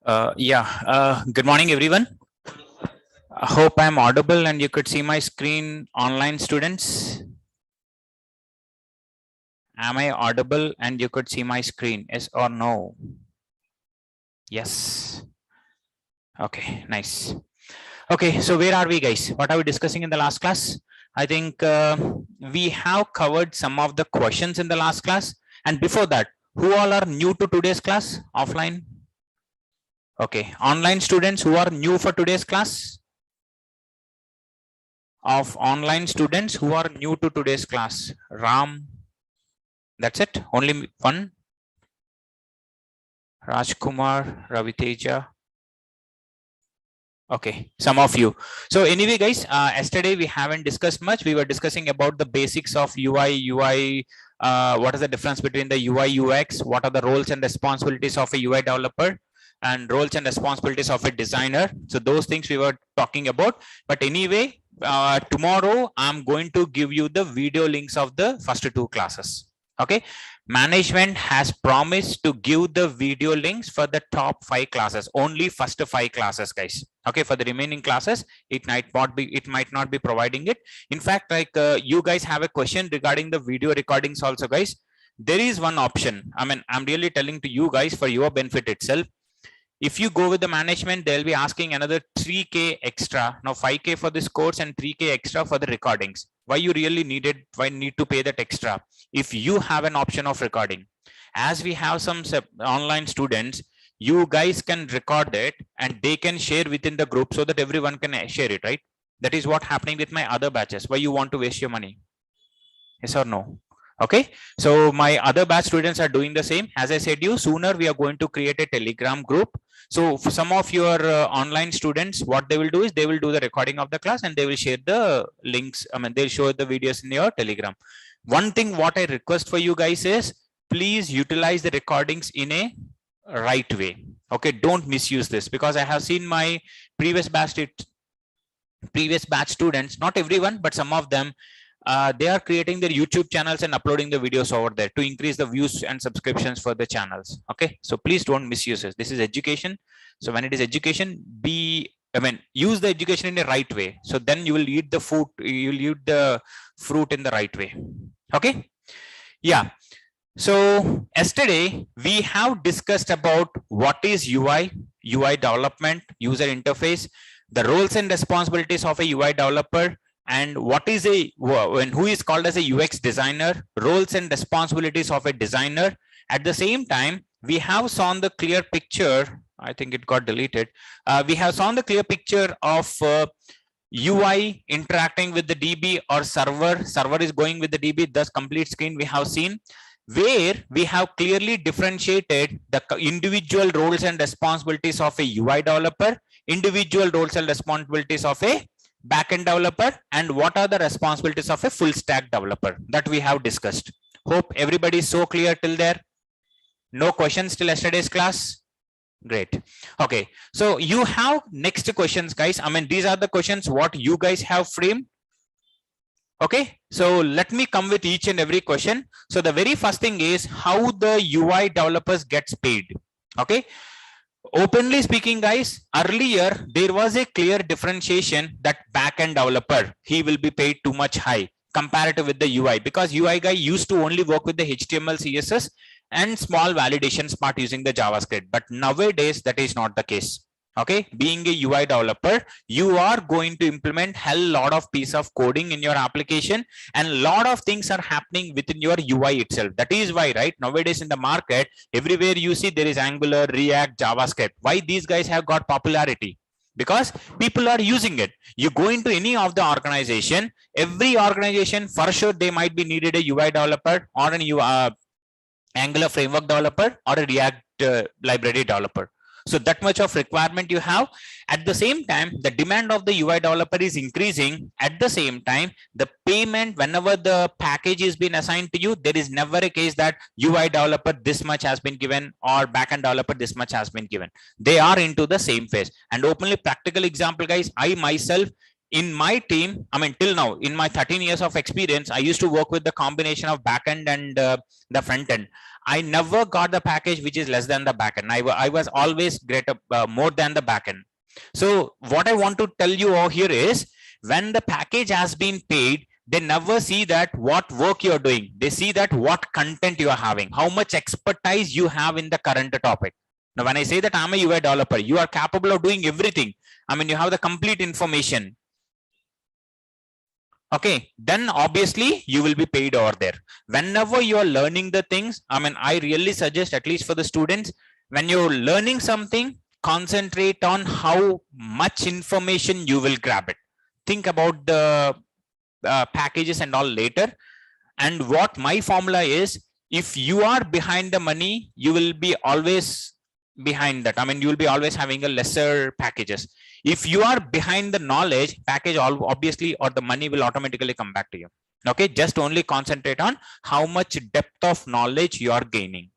Good morning, everyone. I hope I'm audible and you could see my screen online, students. Am I audible and you could see my screen? Yes or no? Yes. Okay, nice. Okay, so where are we, guys? What are we discussing in the last class? I think we have covered some of the questions in the last class. And before that, who all are new to today's class? Offline? Okay, online students who are new for today's class? Of online students who are new to today's class. Ram, that's it, only one. Rajkumar, Raviteja. Okay, some of you. So anyway, guys, yesterday we haven't discussed much. We were discussing about the basics of UI. What is the difference between the UI UX? What are the roles and responsibilities of a UI developer? And roles and responsibilities of a designer. So those things we were talking about. But anyway, tomorrow I'm going to give you the video links of the first two classes. Okay, management has promised to give the video links for the top 5 classes, only first 5 classes, guys. Okay, for the remaining classes it might not be providing it. In fact, like you guys have a question regarding the video recordings also, guys. There is one option. I mean, I'm really telling to you guys for your benefit itself. If you go with the management, they'll be asking another 3K extra. Now 5K for this course and 3K extra for the recordings. Why you really why need to pay that extra? If you have an option of recording, as we have some online students, you guys can record it and they can share within the group so that everyone can share it, right? That is what happening with my other batches. Why you want to waste your money? Yes or no? Okay, so my other batch students are doing the same. As I said you, sooner we are going to create a Telegram group. So for some of your online students, what they will do is they will do the recording of the class and they will share the links. I mean, they'll show the videos in your Telegram. One thing what I request for you guys is please utilize the recordings in a right way. Okay, don't misuse this, because I have seen my previous batch students, not everyone, but some of them, they are creating their YouTube channels and uploading the videos over there to increase the views and subscriptions for the channels. Okay, so please don't misuse it. This is education. So when it is education, use the education in the right way. So then you will eat the food, you'll eat the fruit in the right way. Okay, yeah. So yesterday we have discussed about what is UI development, user interface, the roles and responsibilities of a UI developer, and what is who is called as a UX designer, roles and responsibilities of a designer. At the same time, we have shown the clear picture. I think it got deleted. We have shown the clear picture of UI interacting with the DB or server. Server is going with the DB. Thus, complete screen we have seen, where we have clearly differentiated the individual roles and responsibilities of a UI developer, individual roles and responsibilities of a backend developer, and what are the responsibilities of a full stack developer, that we have discussed. Hope everybody is so clear till there. No questions till yesterday's class? Great. Okay, so you have next questions, guys. I mean, these are the questions what you guys have framed. Okay, so let me come with each and every question. So the very first thing is how the UI developers gets paid. Okay, openly speaking, guys, earlier there was a clear differentiation that backend developer, he will be paid too much high comparative with the UI, because UI guy used to only work with the HTML, CSS and small validations part using the JavaScript. But nowadays that is not the case. Okay, being a UI developer, you are going to implement hell lot of piece of coding in your application, and a lot of things are happening within your UI itself. That is why, right, nowadays in the market, everywhere you see there is Angular, React, JavaScript. Why these guys have got popularity? Because people are using it. You go into any of the organization, every organization for sure they might be needed a UI developer or an Angular framework developer or a React library developer. So that much of requirement you have. At the same time, the demand of the UI developer is increasing. At the same time, the payment, whenever the package is being assigned to you, there is never a case that UI developer this much has been given or backend developer this much has been given. They are into the same phase. And openly practical example, guys, I myself, in my team, I mean, till now, in my 13 years of experience, I used to work with the combination of backend and the front end. I never got the package which is less than the backend. I was always greater, more than the backend. So what I want to tell you all here is, when the package has been paid, they never see that what work you're doing. They see that what content you are having, how much expertise you have in the current topic. Now, when I say that I'm a UI developer, you are capable of doing everything. I mean, you have the complete information. Okay, then obviously you will be paid over there. Whenever you are learning the things, I mean, I really suggest, at least for the students, when you're learning something, concentrate on how much information you will grab it. Think about the packages and all later. And what my formula is, if you are behind the money, you will be always behind that. I mean, you will be always having a lesser packages. If you are behind the knowledge, package obviously, or the money will automatically come back to you. Okay, just only concentrate on how much depth of knowledge you are gaining.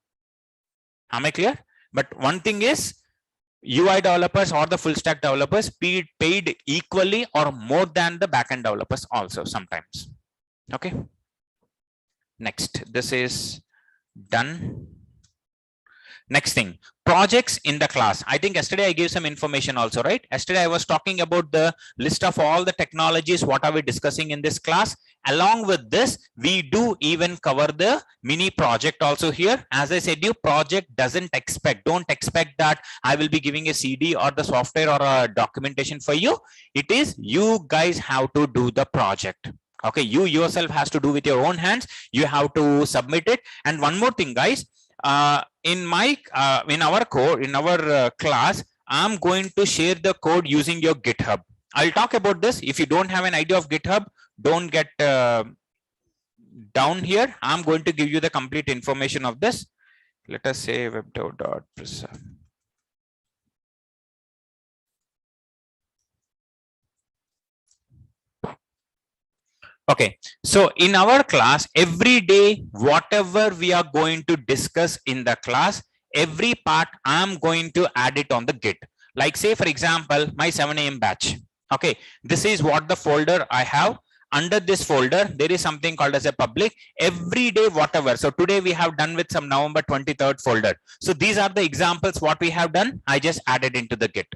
Am I clear? But one thing is, UI developers or the full stack developers paid equally or more than the backend developers also sometimes. Okay. Next, this is done. Next thing, projects in the class. I think yesterday I gave some information also, right? Yesterday I was talking about the list of all the technologies, what are we discussing in this class. Along with this, we do even cover the mini project also here. As I said, you project don't expect that I will be giving a CD or the software or a documentation for you. It is you guys have to do the project. Okay, you yourself has to do with your own hands. You have to submit it. And one more thing, guys, in our class, I'm going to share the code using your GitHub. I'll talk about this. If you don't have an idea of GitHub, don't get down here. I'm going to give you the complete information of this. Let us say webdev.preserve. Okay, so in our class, every day, whatever we are going to discuss in the class, every part I'm going to add it on the Git. Like say, for example, my 7 a.m. batch. Okay, this is what the folder I have. Under this folder, there is something called as a public. Every day, whatever. So today we have done with some November 23rd folder. So these are the examples what we have done. I just added into the Git.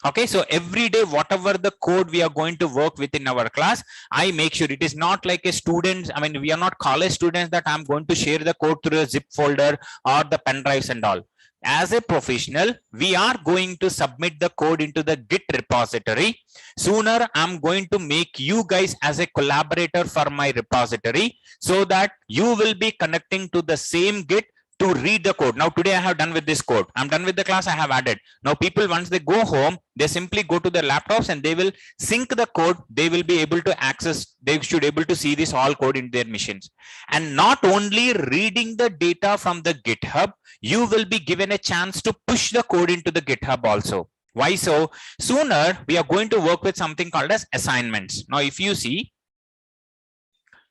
Okay, so every day, whatever the code we are going to work with in our class, I make sure it is not like a student. I mean, we are not college students that I'm going to share the code through a zip folder or the pen drives and all. As a professional, we are going to submit the code into the Git repository. Sooner, I'm going to make you guys as a collaborator for my repository so that you will be connecting to the same Git to read the code. Now today I have done with this code. I'm done with the class. I have added. Now people, once they go home, they simply go to their laptops and they will sync the code. They will be able to access. They should able to see this all code in their machines. And not only reading the data from the GitHub, you will be given a chance to push the code into the GitHub also. Why so? Sooner we are going to work with something called as assignments. Now if you see,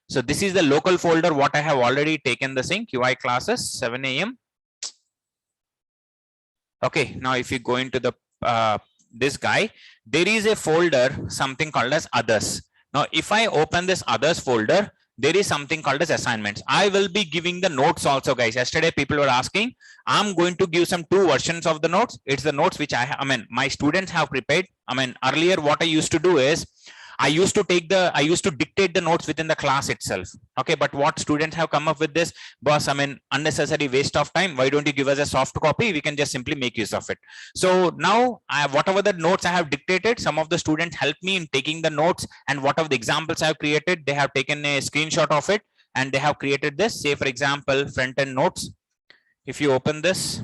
so this is the local folder what I have already taken the sync UI classes 7 a.m. Okay, now if you go into the this guy, there is a folder something called as others. Now if I open this others folder, there is something called as assignments. I will be giving the notes also, guys. Yesterday people were asking, I'm going to give some 2 versions of the notes. It's the notes which I mean my students have prepared. I mean earlier what I used to do is I used to dictate the notes within the class itself. Okay, but what students have come up with this, boss, I mean, unnecessary waste of time. Why don't you give us a soft copy? We can just simply make use of it. So now whatever the notes I have dictated, some of the students helped me in taking the notes, and whatever the examples I have created, they have taken a screenshot of it and they have created this. Say for example, front end notes. If you open this,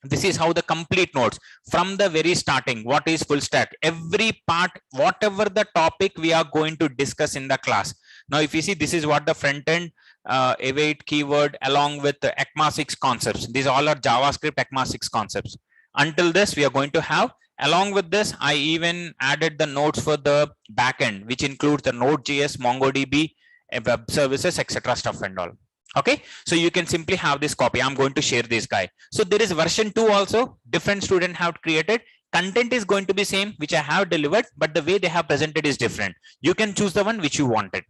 this is how the complete notes from the very starting. What is full stack? Every part, whatever the topic we are going to discuss in the class. Now, if you see, this is what the front end await keyword along with the ECMA 6 concepts. These all are JavaScript ECMA 6 concepts. Until this, we are going to have. Along with this, I even added the notes for the backend, which includes the Node.js, MongoDB, web services, etc. stuff and all. Okay, so you can simply have this copy. I'm going to share this guy. So there is version 2 also. Different student have created. Content is going to be same, which I have delivered, but the way they have presented is different. You can choose the one which you wanted.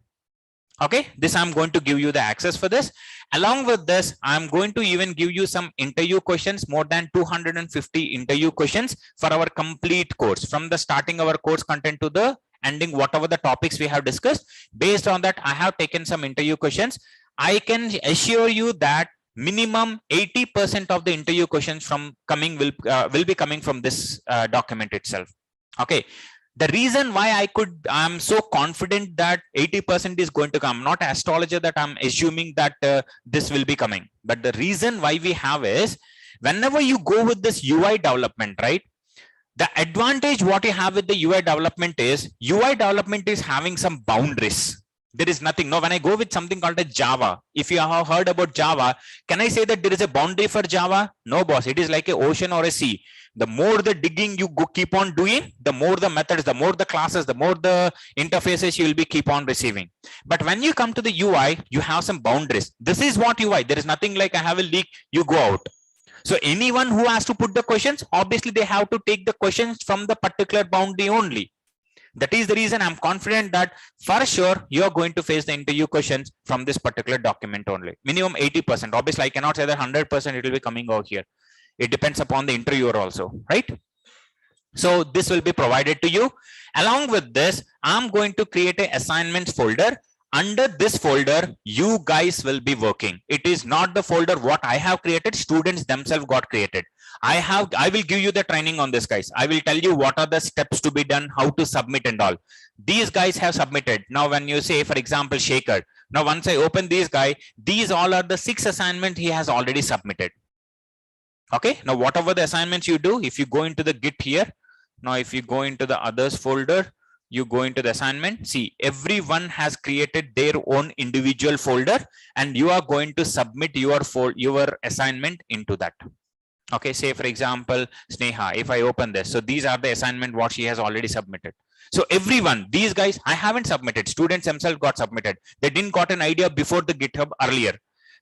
Okay, this I'm going to give you the access for this. Along with this, I'm going to even give you some interview questions, more than 250 interview questions for our complete course, from the starting our course content to the ending, whatever the topics we have discussed. Based on that, I have taken some interview questions. I can assure you that minimum 80% of the interview questions from coming will be coming from this document itself. Okay, the reason why I'm so confident that 80% is going to come, not astrologer that I'm assuming that this will be coming, but the reason why we have is, whenever you go with this UI development, right? The advantage what you have with the UI development is having some boundaries. There is nothing. Now, when I go with something called a Java, if you have heard about Java, can I say that there is a boundary for Java? No, boss. It is like an ocean or a sea. The more the digging you keep on doing, the more the methods, the more the classes, the more the interfaces you will be keep on receiving. But when you come to the UI, you have some boundaries. This is what UI. There is nothing like I have a leak, you go out. So anyone who has to put the questions, obviously they have to take the questions from the particular boundary only. That is the reason I'm confident that for sure you're going to face the interview questions from this particular document only. Minimum 80%. Obviously, I cannot say that 100% it will be coming out here. It depends upon the interviewer also, right? So this will be provided to you. Along with this, I'm going to create an assignments folder. Under this folder, you guys will be working. It is not the folder what I have created. Students themselves got created. I will give you the training on this, guys. I will tell you what are the steps to be done, how to submit and all. These guys have submitted. Now, when you say, for example, Shaker. Now, once I open this guy, these all are the 6 assignments he has already submitted. Okay. Now, whatever the assignments you do, if you go into the Git here, now if you go into the others folder, you go into the assignment, see everyone has created their own individual folder and you are going to submit your assignment into that. Okay, say for example, Sneha, if I open this, so these are the assignment what she has already submitted. So everyone, these guys, I haven't submitted, students themselves got submitted. They didn't got an idea before the GitHub earlier.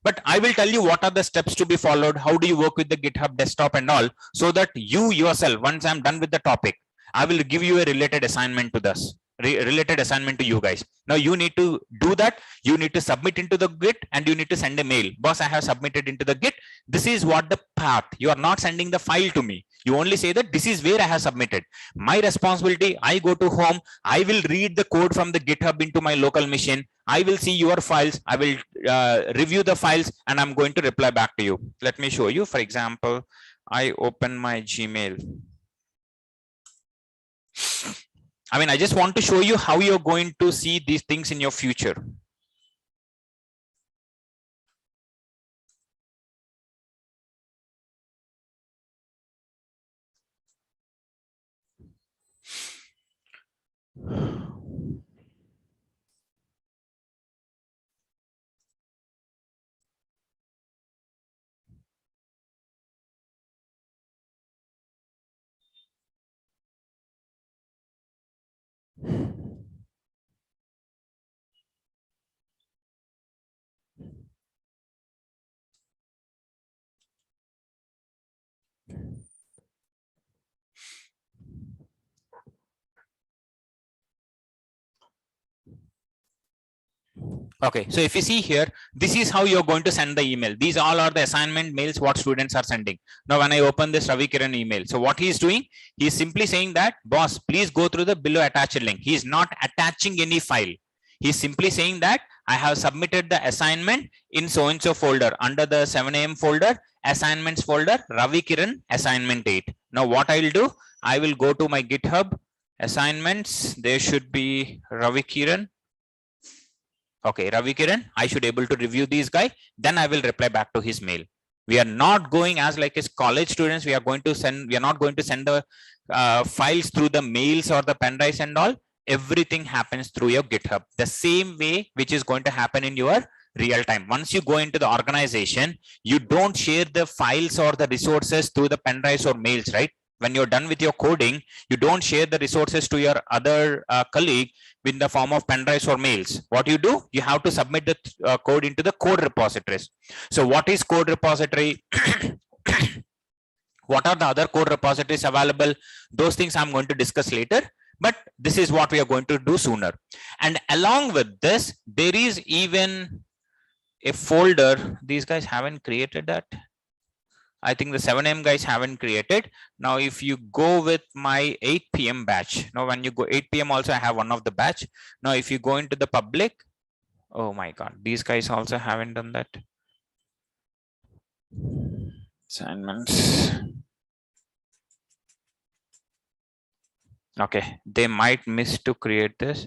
But I will tell you what are the steps to be followed, how do you work with the GitHub desktop and all, so that you yourself, once I'm done with the topic, I will give you a related assignment to this, related assignment to you guys. Now you need to do that. You need to submit into the Git and you need to send a mail. Boss, I have submitted into the Git. This is what the path. You are not sending the file to me. You only say that this is where I have submitted. My responsibility, I go to home. I will read the code from the GitHub into my local machine. I will see your files. I will review the files and I'm going to reply back to you. Let me show you. For example, I open my Gmail. I mean, I just want to show you how you're going to see these things in your future. Okay, so if you see here, this is how you're going to send the email. These all are the assignment mails what students are sending. Now, when I open this Ravi Kiran email, so what he's doing, he's simply saying that, boss, please go through the below attached link. He's not attaching any file. He's simply saying that I have submitted the assignment in so and so folder under the 7 AM folder, assignments folder, Ravi Kiran assignment 8. Now, what I will do, I will go to my GitHub assignments. There should be Ravi Kiran. Okay, Ravi Kiran, I should able to review these guy. Then I will reply back to his mail. We are not going as like as college students. We are going to send. We are not going to send the files through the mails or the pen drives and all. Everything happens through your GitHub. The same way which is going to happen in your real time. Once you go into the organization, you don't share the files or the resources through the pen drives or mails, right? When you're done with your coding, you don't share the resources to your other colleague in the form of pen drives or mails. What you do, you have to submit the code into the code repositories. So what is code repository? What are the other code repositories available? Those things I'm going to discuss later. but this is what we are going to do sooner. And along with this, there is even a folder. These guys haven't created that. I think the 7 AM guys haven't created. Now, if you go with my 8 PM batch, now when you go 8 PM also, I have one of the batch. Now, if you go into the public, oh my God, these guys also haven't done that. Assignments. Okay, they might miss to create this.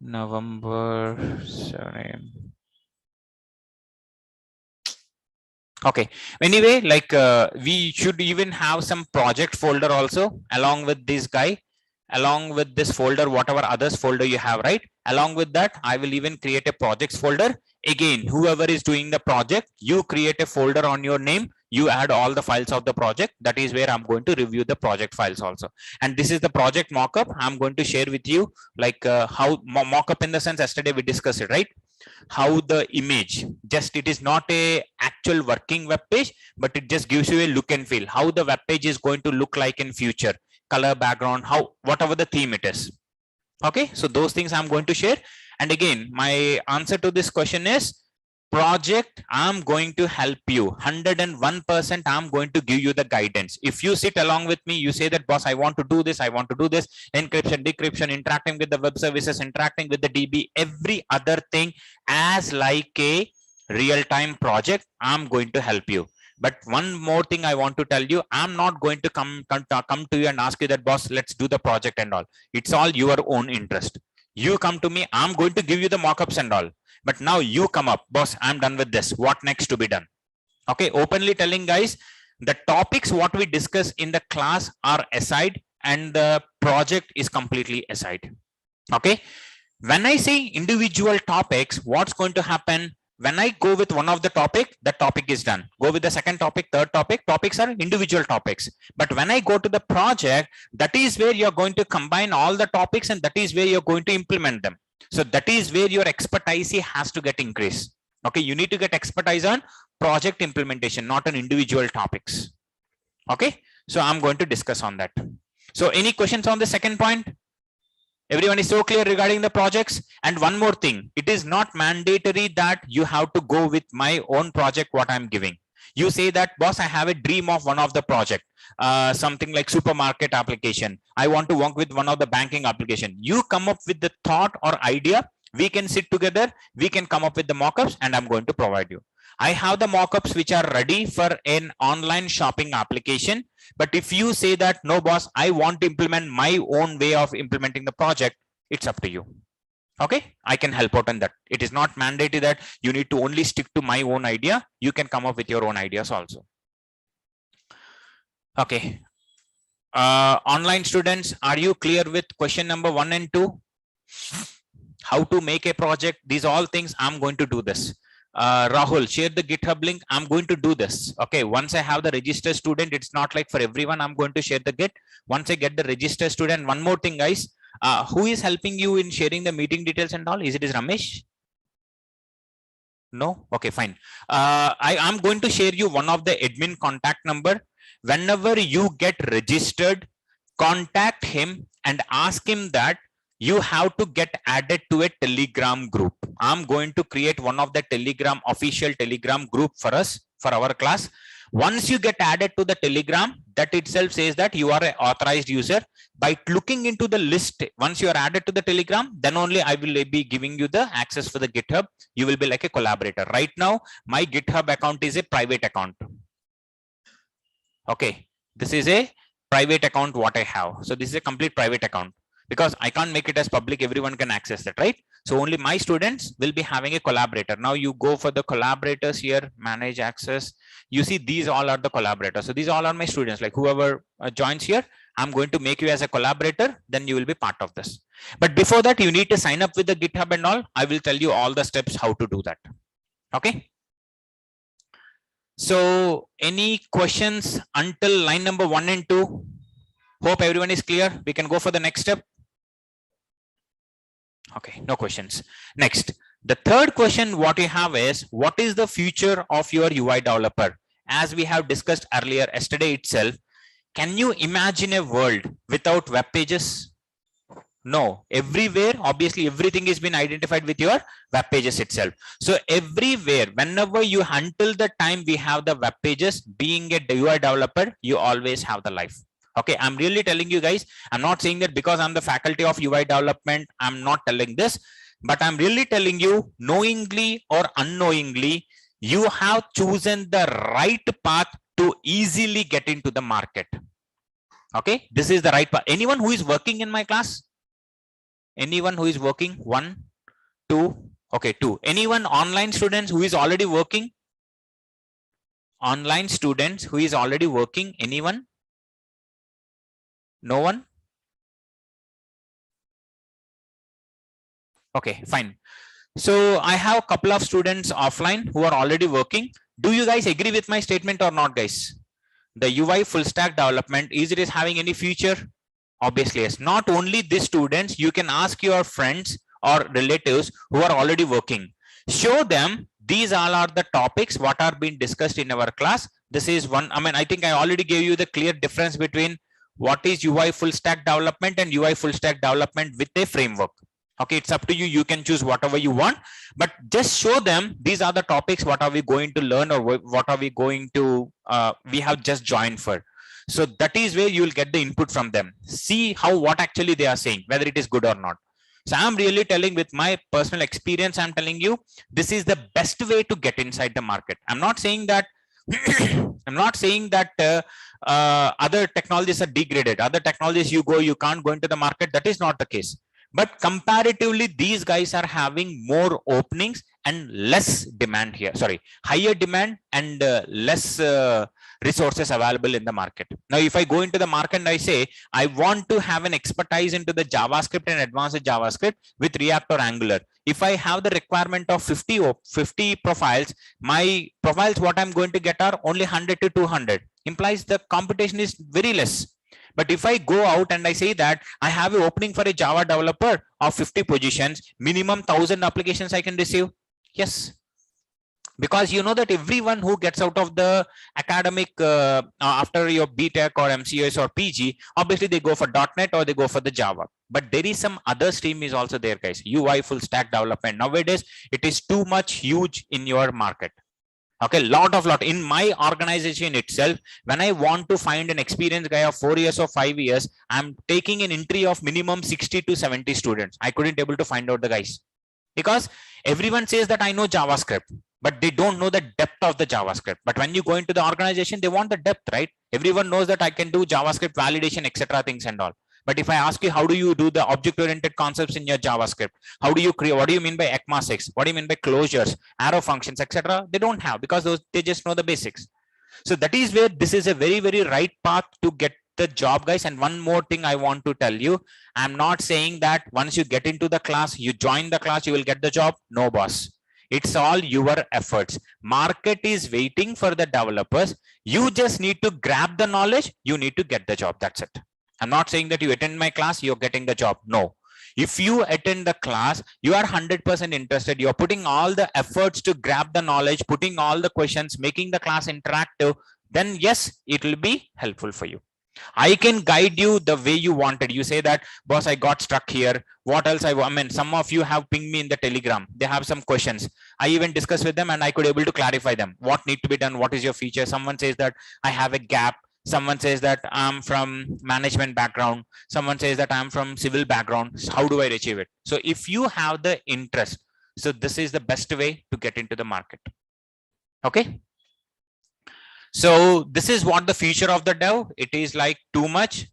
November 7 AM. Okay, anyway, like we should even have some project folder also along with this guy, along with this folder, whatever others folder you have, right? Along with that, I will even create a projects folder. Again, whoever is doing the project, you create a folder on your name, you add all the files of the project. That is where I'm going to review the project files also. And this is the project mockup. I'm going to share with you like how mockup in the sense yesterday we discussed it, right? How the image, just it is not a actual working web page, but it just gives you a look and feel how the web page is going to look like in future, color, background, how, whatever the theme it is. Okay, so those things I'm going to share. And again, my answer to this question is project. I'm going to help you 101%. I'm going to give you the guidance. If you sit along with me, you say that boss, I want to do this, I want to do this, encryption, decryption, interacting with the web services, interacting with the DB, every other thing as like a real-time project, I'm going to help you. But one more thing I want to tell you, I'm not going to come to you and ask you that boss, let's do the project and all. It's all your own interest. You come to me, I'm going to give you the mockups and all. But now you come up, boss, I'm done with this. What next to be done? Okay, openly telling guys, the topics what we discuss in the class are aside and the project is completely aside. Okay, when I say individual topics, what's going to happen? When I go with one of the topic, the topic is done. Go with the second topic, third topic, topics are individual topics. But when I go to the project, that is where you're going to combine all the topics and that is where you're going to implement them. So that is where your expertise has to get increased. Okay, you need to get expertise on project implementation, not on individual topics. Okay, so I'm going to discuss on that. So any questions on the second point? Everyone is so clear regarding the projects. And one more thing, it is not mandatory that you have to go with my own project, what I'm giving. You say that, boss, I have a dream of one of the project, something like supermarket application. I want to work with one of the banking application. You come up with the thought or idea. We can sit together. We can come up with the mockups and I'm going to provide you. I have the mockups which are ready for an online shopping application. But if you say that, no, boss, I want to implement my own way of implementing the project, it's up to you. Okay, I can help out on that. It is not mandated that you need to only stick to my own idea. You can come up with your own ideas also. Okay. Online students, are you clear with question number 1 and 2? How to make a project? These all things I'm going to do this. Rahul, share the GitHub link. I'm going to do this. Okay, once I have the registered student, it's not like for everyone I'm going to share the Git. Once I get the registered student, one more thing, guys. Who is helping you in sharing the meeting details and all? Is it Ramesh? No? Okay, fine. I'm going to share you one of the admin contact number. Whenever you get registered, contact him and ask him that you have to get added to a Telegram group. I'm going to create one of the Telegram, official Telegram group for us, for our class. Once you get added to the Telegram, that itself says that you are an authorized user. By looking into the list, once you are added to the Telegram, then only I will be giving you the access for the GitHub. You will be like a collaborator. Right now, my GitHub account is a private account. Okay, this is a private account what I have. So this is a complete private account, because I can't make it as public, everyone can access that, right? So only my students will be having a collaborator. Now you go for the collaborators here, manage access. You see, these all are the collaborators. So these all are my students, like whoever joins here, I'm going to make you as a collaborator, then you will be part of this. But before that, you need to sign up with the GitHub and all. I will tell you all the steps how to do that. Okay. So any questions until line number 1 and 2? Hope everyone is clear. We can go for the next step. Okay, no questions. Next, the third question what you have is, what is the future of your UI developer? As we have discussed earlier yesterday itself, can you imagine a world without web pages? No, everywhere, obviously everything is been identified with your web pages itself. So everywhere, whenever you, until the time we have the web pages, being a UI developer, you always have the life. Okay, I'm really telling you guys, I'm not saying that because I'm the faculty of UI development, I'm not telling this, but I'm really telling you, knowingly or unknowingly, you have chosen the right path to easily get into the market. Okay, this is the right path. Anyone who is working in my class? Anyone who is working? One, two. Okay, two. Anyone online students who is already working? Online students who is already working? Anyone? No one? Okay, fine. So I have a couple of students offline who are already working. Do you guys agree with my statement or not, guys? The UI full stack development, is it is having any future? Obviously yes. Not only these students, you can ask your friends or relatives who are already working. Show them these all are the topics what are being discussed in our class. This is one. I mean, I think I already gave you the clear difference between what is UI full stack development and UI full stack development with a framework. Okay, it's up to you. You can choose whatever you want, but just show them these are the topics what are we going to learn, or what are we going to we have just joined for. So that is where you will get the input from them. See how what actually they are saying, whether it is good or not. So I'm really telling with my personal experience, I'm telling you, this is the best way to get inside the market. I'm not saying that I'm not saying that other technologies are degraded. Other technologies you can't go into the market. That is not the case. But comparatively, these guys are having more openings and less demand here. Sorry, higher demand and less resources available in the market. Now, if I go into the market and I say, I want to have an expertise into the JavaScript and advanced JavaScript with React or Angular. If I have the requirement of 50 profiles, my profiles, what I'm going to get are only 100 to 200. Implies the competition is very less. But if I go out and I say that I have an opening for a Java developer of 50 positions, minimum 1000 applications I can receive. Yes. Because you know that everyone who gets out of the academic after your BTech or MCS or PG, obviously they go for .NET or they go for the Java. But there is some other stream is also there, guys. UI full stack development. Nowadays, it is too much huge in your market. Okay, lot in my organization itself, when I want to find an experienced guy of 4 years or 5 years, I'm taking an entry of minimum 60 to 70 students. I couldn't able to find out the guys because everyone says that I know JavaScript, but they don't know the depth of the JavaScript. But when you go into the organization, they want the depth, right? Everyone knows that I can do JavaScript validation, etc. things and all. But if I ask you, how do you do the object-oriented concepts in your JavaScript? How do you create? What do you mean by ECMAScripts? What do you mean by closures, arrow functions, etc.? They don't have, because they just know the basics. So that is where this is a very, very right path to get the job, guys. And one more thing I want to tell you, I'm not saying that once you get into the class, you join the class, you will get the job. No, boss. It's all your efforts. Market is waiting for the developers. You just need to grab the knowledge. You need to get the job. That's it. I'm not saying that you attend my class, you're getting the job. No. If you attend the class, you are 100% interested. You're putting all the efforts to grab the knowledge, putting all the questions, making the class interactive, then yes, it will be helpful for you. I can guide you the way you wanted. You say that, boss, I got stuck here. What else? I mean, some of you have pinged me in the Telegram. They have some questions. I even discussed with them and I could able to clarify them. What need to be done? What is your feature? Someone says that I have a gap. Someone says that I'm from management background. Someone says that I'm from civil background. How do I achieve it? So if you have the interest, so this is the best way to get into the market. Okay. So this is what the future of the dev. It is like too much.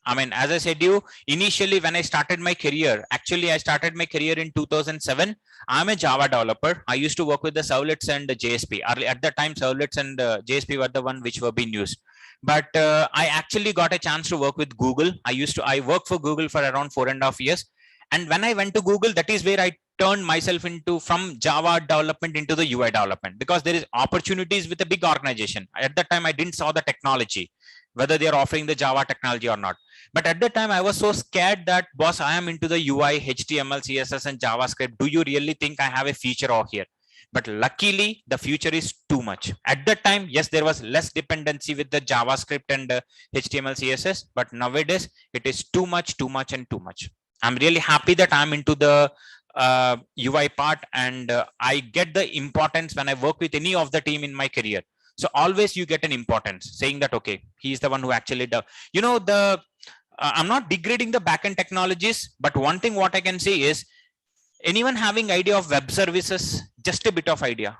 I mean, as I said you, initially when I started my career, actually I started my career in 2007. I'm a Java developer. I used to work with the servlets and the JSP. At that time, servlets and JSP were the one which were being used. But I actually got a chance to work with Google. I worked for Google for around 4.5 years. And when I went to Google, that is where I turned myself into from Java development into the UI development, because there is opportunities with a big organization. At that time, I didn't saw the technology, whether they are offering the Java technology or not. But at that time, I was so scared that, boss, I am into the UI, HTML, CSS, and JavaScript. Do you really think I have a future over here? But luckily, the future is too much. At that time, yes, there was less dependency with the JavaScript and HTML, CSS. But nowadays, it is too much, and too much. I'm really happy that I'm into the UI part, and I get the importance when I work with any of the team in my career. So always you get an importance saying that, okay, he's the one who actually does. You know, I'm not degrading the backend technologies, but one thing what I can say is, anyone having idea of web services? Just a bit of idea.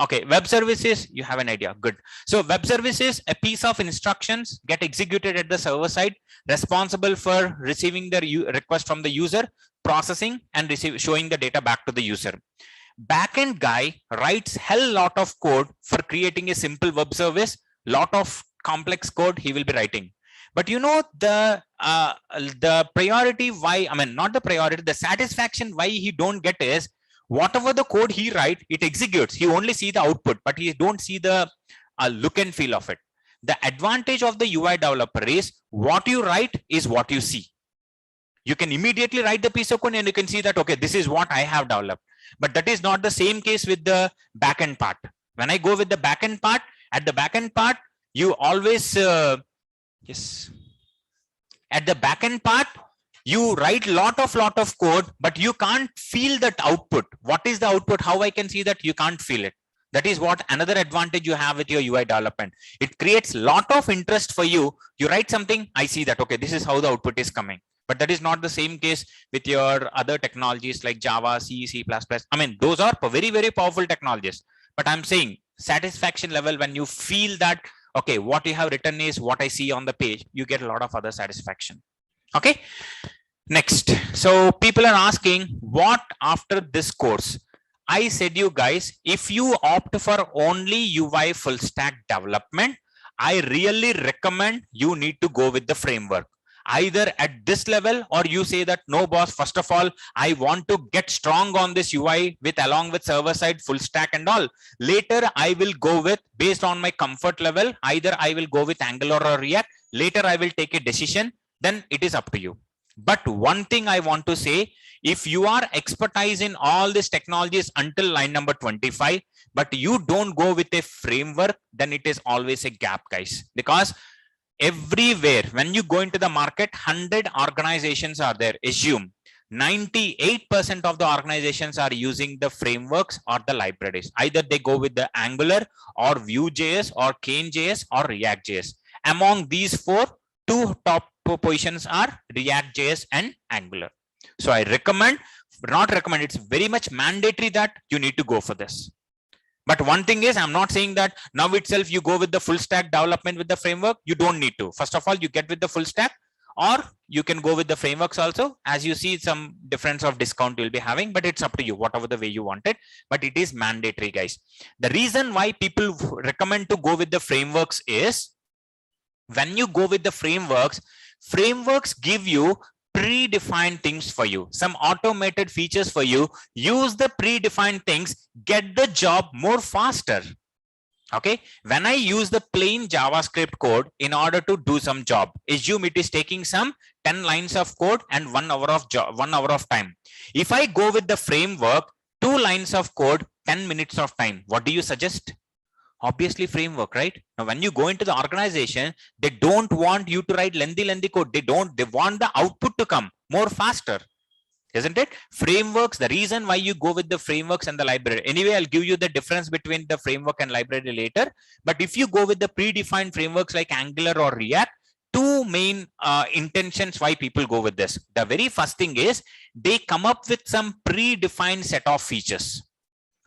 Okay, web services, you have an idea. Good. So web services, a piece of instructions get executed at the server side, responsible for receiving the request from the user, processing and showing the data back to the user. Backend guy writes hell lot of code for creating a simple web service. Lot of complex code he will be writing. But you know, the priority why, I mean, not the priority, the satisfaction why he don't get is, whatever the code he write, it executes. He only see the output, but he don't see the look and feel of it. The advantage of the UI developer is, what you write is what you see. You can immediately write the piece of code and you can see that, okay, this is what I have developed. But that is not the same case with the backend part. When I go with the backend part, at the backend part, you always, yes, at the backend part, you write lot of code, but you can't feel that output. What is the output? How I can see that? You can't feel it. That is what another advantage you have with your UI development. It creates lot of interest for you. You write something, I see that, okay, this is how the output is coming. But that is not the same case with your other technologies like Java, C, C++. I mean, those are very, very powerful technologies. But I'm saying satisfaction level, when you feel that, okay, what you have written is what I see on the page, you get a lot of other satisfaction. Okay, next. So people are asking, what after this course? I said, you guys, if you opt for only UI full stack development, I really recommend you need to go with the framework. Either at this level, or you say that, no boss, first of all, I want to get strong on this UI with along with server side full stack and all. Later I will go with, based on my comfort level, either I will go with Angular or React. Later I will take a decision. Then it is up to you. But one thing I want to say, if you are expertise in all these technologies until line number 25, but you don't go with a framework, then it is always a gap, guys. Because everywhere, when you go into the market, 100 organizations are there. Assume 98% of the organizations are using the frameworks or the libraries. Either they go with the Angular or Vue.js or Cane.js or React.js. Among these four, two top positions are React.js and Angular. So I recommend, not recommend, it's very much mandatory that you need to go for this. But one thing is, I'm not saying that now itself you go with the full stack development with the framework. You don't need to. First of all, you get with the full stack, or you can go with the frameworks also. As you see, some difference of discount you'll be having, but it's up to you, whatever the way you want it. But it is mandatory, guys. The reason why people recommend to go with the frameworks is, when you go with the frameworks, frameworks give you predefined things for you, some automated features for you. Use the predefined things, get the job more faster. Okay, when I use the plain JavaScript code in order to do some job, assume it is taking some 10 lines of code and 1 hour of time. If I go with the framework, 2 lines of code, 10 minutes of time. What do you suggest? Obviously framework, right? Now when you go into the organization, they don't want you to write lengthy code. They want the output to come more faster, isn't it? Frameworks, the reason why you go with the frameworks and the library. Anyway, I'll give you the difference between the framework and library later. But if you go with the predefined frameworks like Angular or React, two main intentions why people go with this. The very first thing is, they come up with some predefined set of features.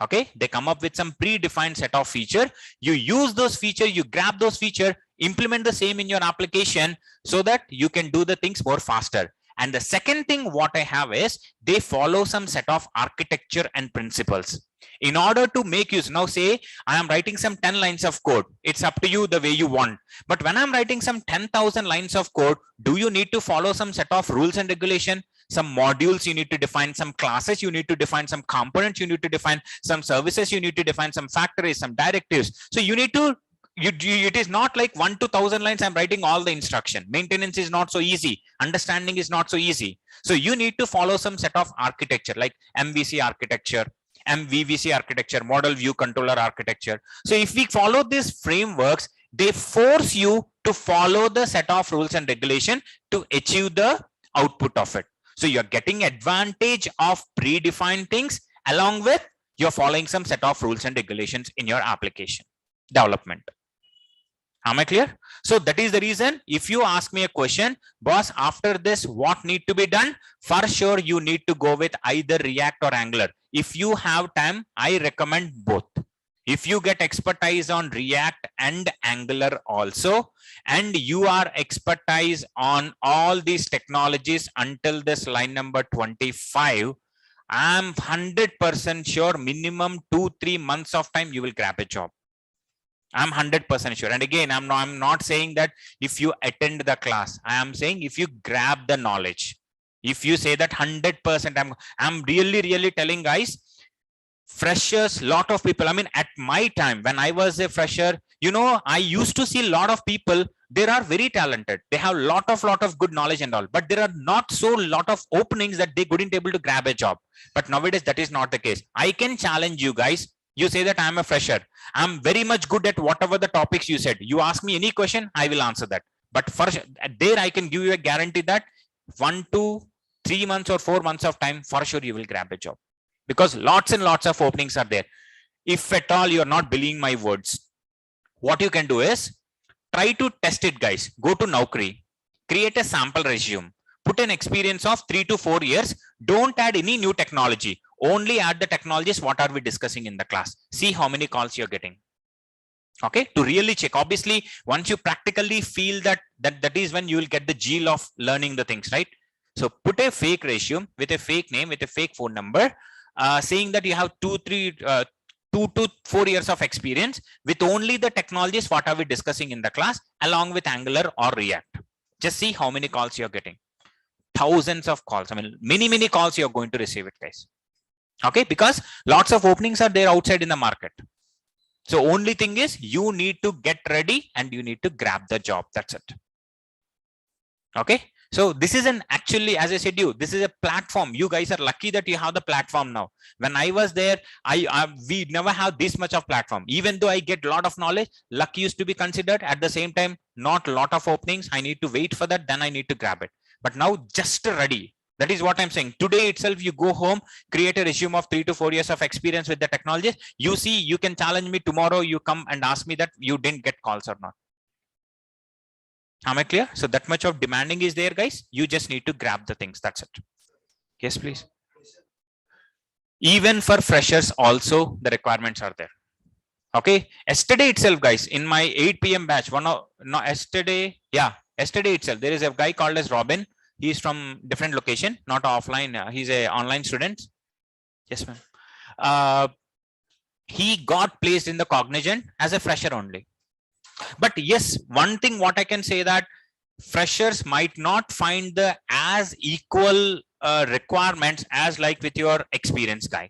Okay, they come up with some predefined set of feature. You use those features, you grab those feature, implement the same in your application so that you can do the things more faster. And the second thing what I have is, they follow some set of architecture and principles in order to make use. Now say I am writing some 10 lines of code. It's up to you the way you want. But when I'm writing some 10,000 lines of code, do you need to follow some set of rules and regulation? Some modules you need to define, some classes you need to define, some components you need to define, some services you need to define, some factories, some directives. So you need to, it is not like 1 to 1,000 lines I'm writing all the instruction. Maintenance is not so easy. Understanding is not so easy. So you need to follow some set of architecture like MVC architecture, MVVC architecture, model view controller architecture. So if we follow these frameworks, they force you to follow the set of rules and regulation to achieve the output of it. So you're getting advantage of predefined things along with you're following some set of rules and regulations in your application development. Am I clear? So that is the reason if you ask me a question, boss, after this, what need to be done? For sure, you need to go with either React or Angular. If you have time, I recommend both. If you get expertise on React and Angular also, and you are expertise on all these technologies until this line number 25, I'm 100% sure minimum 2-3 months of time, you will grab a job. I'm 100% sure. And again, I'm not saying that if you attend the class, I am saying if you grab the knowledge, if you say that 100%, I'm really telling guys, freshers, lot of people, I mean, at my time when I was a fresher, you know, I used to see a lot of people, they are very talented, they have lot of good knowledge and all, but there are not so lot of openings that they couldn't able to grab a job. But nowadays that is not the case. I can challenge you guys. You say that I'm a fresher, I'm very much good at whatever the topics you said. You ask me any question, I will answer that. But first, there I can give you a guarantee that 1 to 3 months or 4 months of time, for sure you will grab a job, because lots and lots of openings are there. If at all you're not believing my words, what you can do is try to test it, guys. Go to Naukri, create a sample resume, put an experience of 3 to 4 years. Don't add any new technology. Only add the technologies what are we discussing in the class. See how many calls you're getting. Okay, to really check. Obviously, once you practically feel that is when you will get the gist of learning the things, right? So put a fake resume with a fake name, with a fake phone number, saying that you have 2 to 4 years of experience with only the technologies what are we discussing in the class along with Angular or React. Just see how many calls you're getting. Thousands of calls. I mean, many calls you're going to receive it, guys. Okay, because lots of openings are there outside in the market. So only thing is you need to get ready and you need to grab the job. That's it. Okay, so this is an actually, as I said you, this is a platform. You guys are lucky that you have the platform now. When I was there, we never have this much of platform. Even though I get a lot of knowledge, luck used to be considered. At the same time, not a lot of openings. I need to wait for that, then I need to grab it. But now just ready. That is what I'm saying. Today itself, you go home, create a resume of 3 to 4 years of experience with the technologies. You see, you can challenge me tomorrow. You come and ask me that you didn't get calls or not. Am I clear? So that much of demanding is there, guys. You just need to grab the things. That's it. Yes, please. Even for freshers also, the requirements are there. Okay. Yesterday itself, guys, in my 8 p.m. batch, yesterday itself, there is a guy called as Robin. He's from different location, not offline. He's a online student. Yes, ma'am. He got placed in the Cognizant as a fresher only. But yes, one thing what I can say that freshers might not find the as equal requirements as like with your experienced guy.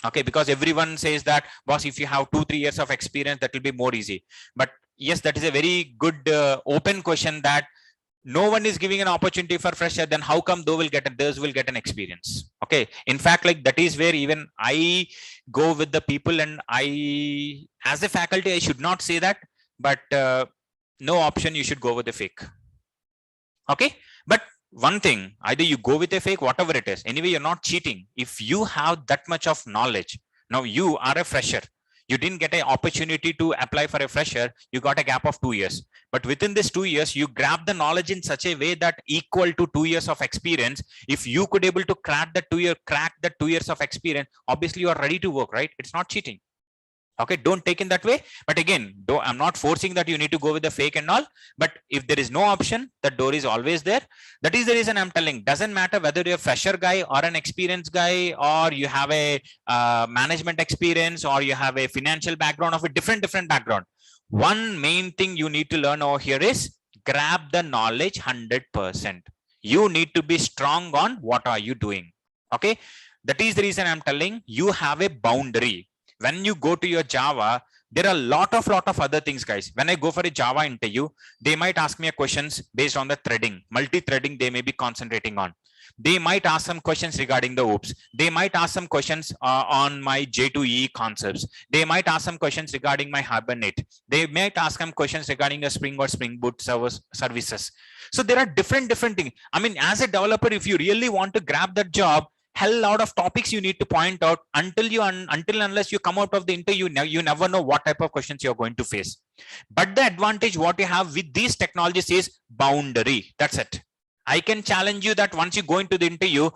Okay, because everyone says that, boss, if you have 2-3 years of experience, that will be more easy. But yes, that is a very good open question that no one is giving an opportunity for fresher, then how come those will get an experience? Okay, in fact, like that is where even I go with the people, and I, as a faculty, I should not say that, but no option, you should go with the fake. Okay, but one thing, either you go with a fake, whatever it is, anyway, you're not cheating. If you have that much of knowledge, now you are a fresher, you didn't get an opportunity to apply for a fresher, you got a gap of 2 years. But within this 2 years, you grab the knowledge in such a way that equal to 2 years of experience. If you could able to crack the 2 years of experience, obviously you are ready to work, right? It's not cheating. Okay, don't take in that way. But again, I'm not forcing that you need to go with the fake and all. But if there is no option, the door is always there. That is the reason I'm telling. Doesn't matter whether you're a fresher guy or an experienced guy, or you have a management experience, or you have a financial background of a different background. One main thing you need to learn over here is grab the knowledge 100%. You need to be strong on what are you doing. Okay, that is the reason I'm telling you have a boundary. When you go to your Java, There are a lot of other things, guys. When I go for a Java interview, they might ask me a questions based on the threading, multi-threading they may be concentrating on. They might ask some questions regarding the OOPS. They might ask some questions on my J2EE concepts. They might ask some questions regarding my Hibernate. They might ask some questions regarding the Spring or Spring Boot services. So there are different things. I mean, as a developer, if you really want to grab that job, hell lot of topics you need to point out until unless you come out of the interview, you never know what type of questions you're going to face. But the advantage what you have with these technologies is boundary. That's it. I can challenge you that once you go into the interview,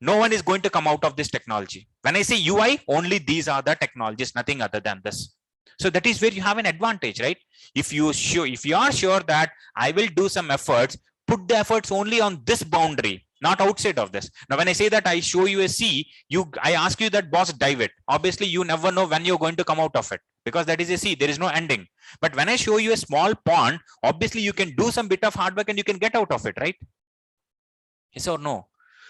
no one is going to come out of this technology. When I say UI, only these are the technologies, nothing other than this. So that is where you have an advantage, right? If you are sure that I will do some efforts, put the efforts only on this boundary, not outside of this. Now, when I say that I show you a C, I ask you that, boss, dive it. Obviously, you never know when you're going to come out of it, because that is a C. There is no ending. But when I show you a small pond, obviously you can do some bit of hard work and you can get out of it, right? Yes or no?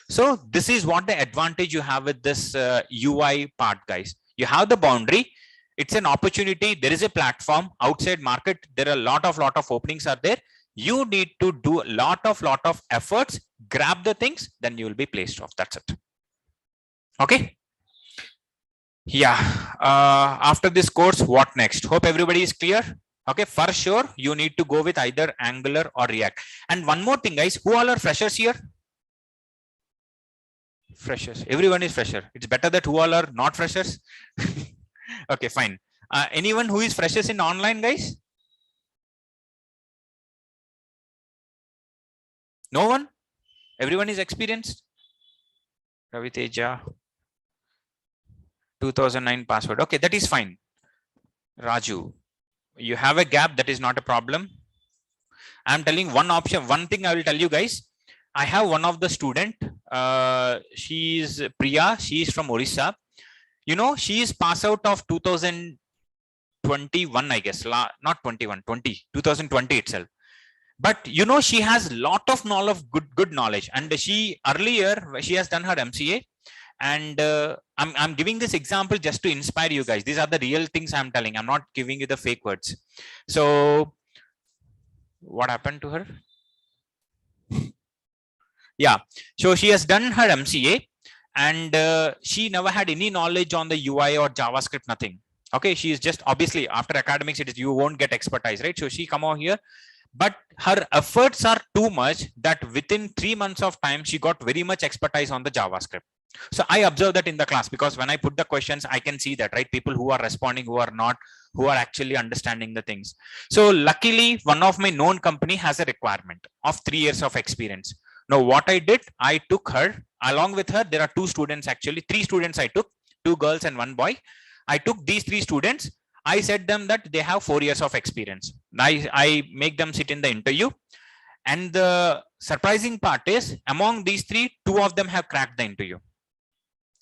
So this is what the advantage you have with this UI part, guys. You have the boundary. It's an opportunity. There is a platform outside market. There are a lot of openings are there. You need to do a lot of efforts, grab the things, then you will be placed off. That's it. Okay. Yeah. After this course, what next? Hope everybody is clear. Okay. For sure, you need to go with either Angular or React. And one more thing, guys, who all are freshers here? Freshers. Everyone is fresher. It's better that who all are not freshers. Okay, fine. Anyone who is freshers in online, guys? No one? Everyone is experienced? Ravi Teja, 2009 password. Okay, that is fine. Raju, you have a gap, that is not a problem. I'm telling one option, one thing I will tell you, guys. I have one of the student, she is Priya, she is from Orissa. You know, she is pass out of 2021, I guess, not 2020 itself. But you know, she has lot of knowledge, good knowledge, and she has done her MCA. And I'm giving this example just to inspire you guys. These are the real things I'm telling. I'm not giving you the fake words. So what happened to her? Yeah, so she has done her MCA, and she never had any knowledge on the UI or JavaScript, nothing. Okay, she is just, obviously after academics, you won't get expertise, right? So she come over here, but her efforts are too much that within 3 months of time, she got very much expertise on the JavaScript. So I observe that in the class, because when I put the questions, I can see that, right? People who are responding, who are not, who are actually understanding the things. So luckily, one of my known company has a requirement of 3 years of experience. Now, what I did, I took her along with her. There are 2 students, actually 3 students I took, 2 girls and 1 boy. I took these 3 students. I said them that they have 4 years of experience. I make them sit in the interview. And the surprising part is, among these 3, 2 of them have cracked the interview.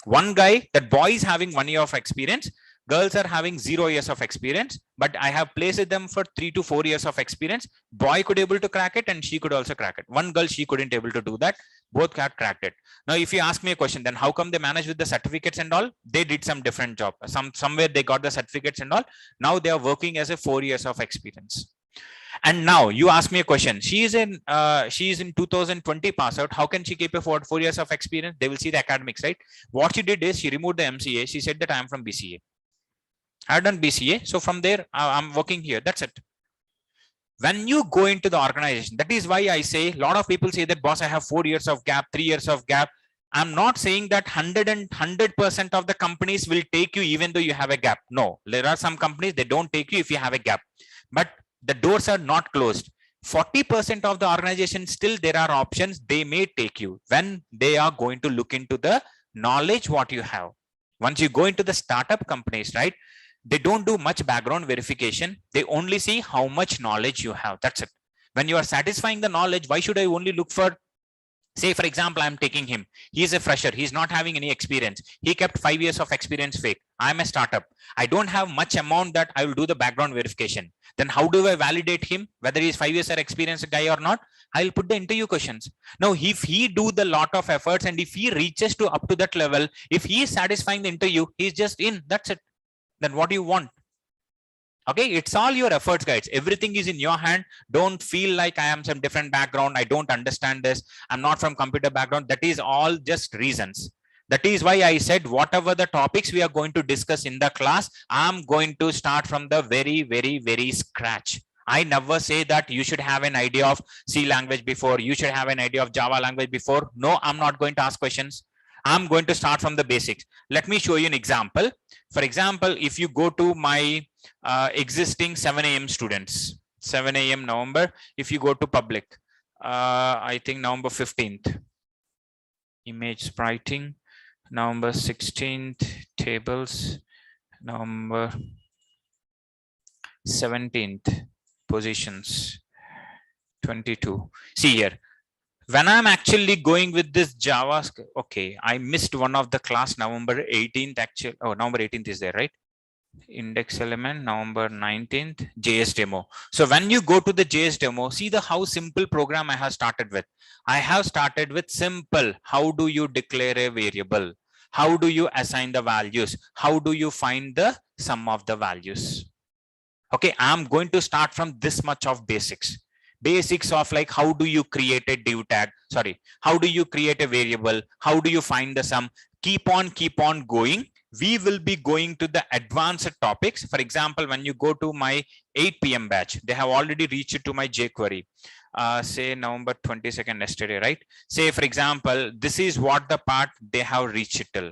One guy, that boy is having 1 year of experience. Girls are having 0 years of experience, but I have placed them for 3 to 4 years of experience. Boy could able to crack it, and she could also crack it. One girl, she couldn't able to do that. Both had cracked it. Now, if you ask me a question, then how come they managed with the certificates and all? They did some different job. Somewhere they got the certificates and all. Now they are working as a 4 years of experience. And now you ask me a question. She is in 2020 pass out. How can she keep a 4 years of experience? They will see the academics, right? What she did is she removed the MCA. She said that I am from BCA. I have done BCA. So from there, I'm working here. That's it. When you go into the organization, that is why I say, a lot of people say that, boss, I have 4 years of gap, 3 years of gap. I'm not saying that 100% of the companies will take you even though you have a gap. No, there are some companies, they don't take you if you have a gap. But the doors are not closed. 40% of the organization, still there are options. They may take you when they are going to look into the knowledge what you have. Once you go into the startup companies, right? They don't do much background verification. They only see how much knowledge you have. That's it. When you are satisfying the knowledge, why should I only look for, say, for example, I'm taking him. He's a fresher. He's not having any experience. He kept 5 years of experience fake. I'm a startup. I don't have much amount that I will do the background verification. Then how do I validate him, whether he's 5 years of experience guy or not? I'll put the interview questions. Now, if he do the lot of efforts and if he reaches to up to that level, if he is satisfying the interview, he's just in. That's it. Then what do you want? Okay, it's all your efforts, guys. Everything is in your hand. Don't feel like I am some different background, I don't understand this, I'm not from computer background. That is all just reasons. That is why I said whatever the topics we are going to discuss in the class, I'm going to start from the very scratch. I never say that you should have an idea of C language before, you should have an idea of Java language before. No, I'm not going to ask questions. I'm going to start from the basics. Let me show you an example. For example, if you go to my existing 7 a.m. students, 7 a.m. November, if you go to public, I think November 15th, image spriting, November 16th, tables, November 17th, positions, 22. See here, when I'm actually going with this JavaScript, okay, I missed one of the class, November 18th, actually. Oh, November 18th is there, right? Index element, November 19th, JS demo. So when you go to the JS demo, see the how simple program I have started with. I have started with simple. How do you declare a variable? How do you assign the values? How do you find the sum of the values? Okay, I'm going to start from this much of basics. Basics of like, how do you create a div tag? Sorry, how do you create a variable? How do you find the sum? Keep on going. We will be going to the advanced topics. For example, when you go to my 8 p.m. batch, they have already reached to my jQuery. Say November 22nd yesterday, right? Say, for example, this is what the part they have reached till.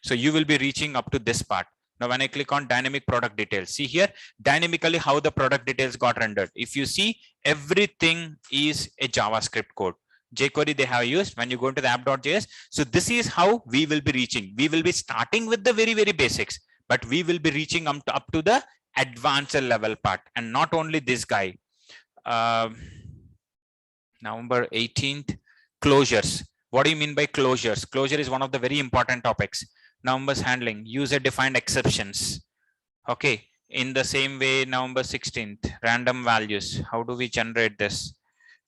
So you will be reaching up to this part. Now, when I click on dynamic product details, see here, dynamically how the product details got rendered. If you see, everything is a JavaScript code. jQuery they have used when you go into the app.js. So this is how we will be reaching. We will be starting with the very basics, but we will be reaching up to the advanced level part. And not only this guy, November 18th, closures. What do you mean by closures? Closure is one of the very important topics. Numbers handling, user defined exceptions. Okay, in the same way, November 16th, random values. How do we generate this?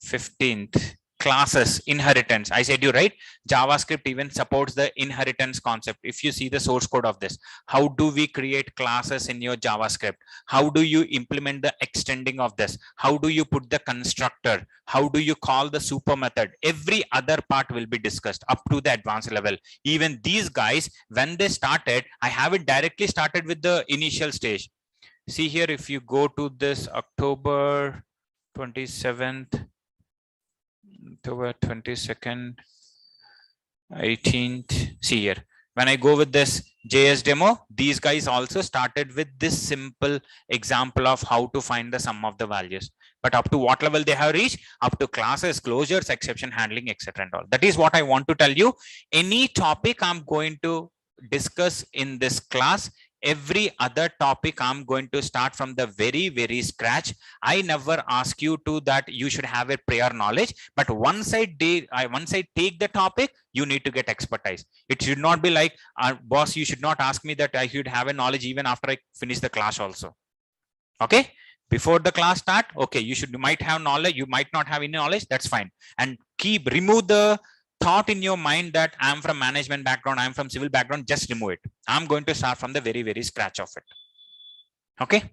15th, classes, inheritance. I said you right, JavaScript even supports the inheritance concept. If you see the source code of this, how do we create classes in your JavaScript? How do you implement the extending of this? How do you put the constructor? How do you call the super method? Every other part will be discussed up to the advanced level. Even these guys, when they started, I haven't directly started with the initial stage. See here, if you go to this October 27th, October 22nd, 18th, see here, when I go with this JS demo, these guys also started with this simple example of how to find the sum of the values. But up to what level they have reached? Up to classes, closures, exception handling, etc. and all. That is what I want to tell you. Any topic I'm going to discuss in this class, every other topic I'm going to start from the very scratch. I never ask you to that you should have a prior knowledge, but once I take the topic, you need to get expertise. It should not be like, boss, you should not ask me that I should have a knowledge even after I finish the class also. Okay, before the class start, okay, you might have knowledge, you might not have any knowledge, that's fine. And remove the thought in your mind that I'm from management background, I'm from civil background, just remove it. I'm going to start from the very scratch of it. Okay.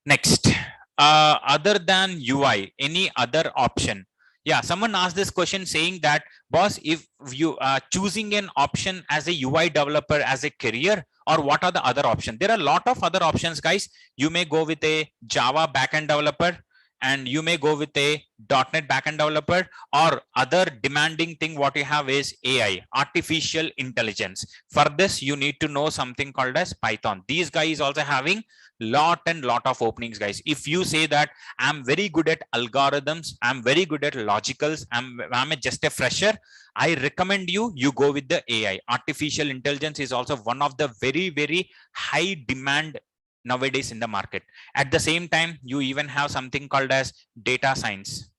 Next, other than UI, any other option? Yeah, someone asked this question saying that, boss, if you are choosing an option as a UI developer as a career, or what are the other options? There are a lot of other options, guys. You may go with a Java backend developer, and you may go with a .NET backend developer, or other demanding thing what you have is AI, artificial intelligence. For this, you need to know something called as Python. These guys also having lot of openings, guys. If you say that I'm very good at algorithms, I'm very good at logicals, I'm just a fresher, I recommend you go with the AI. Artificial intelligence is also one of the very high demand nowadays in the market. At the same time, you even have something called as data science,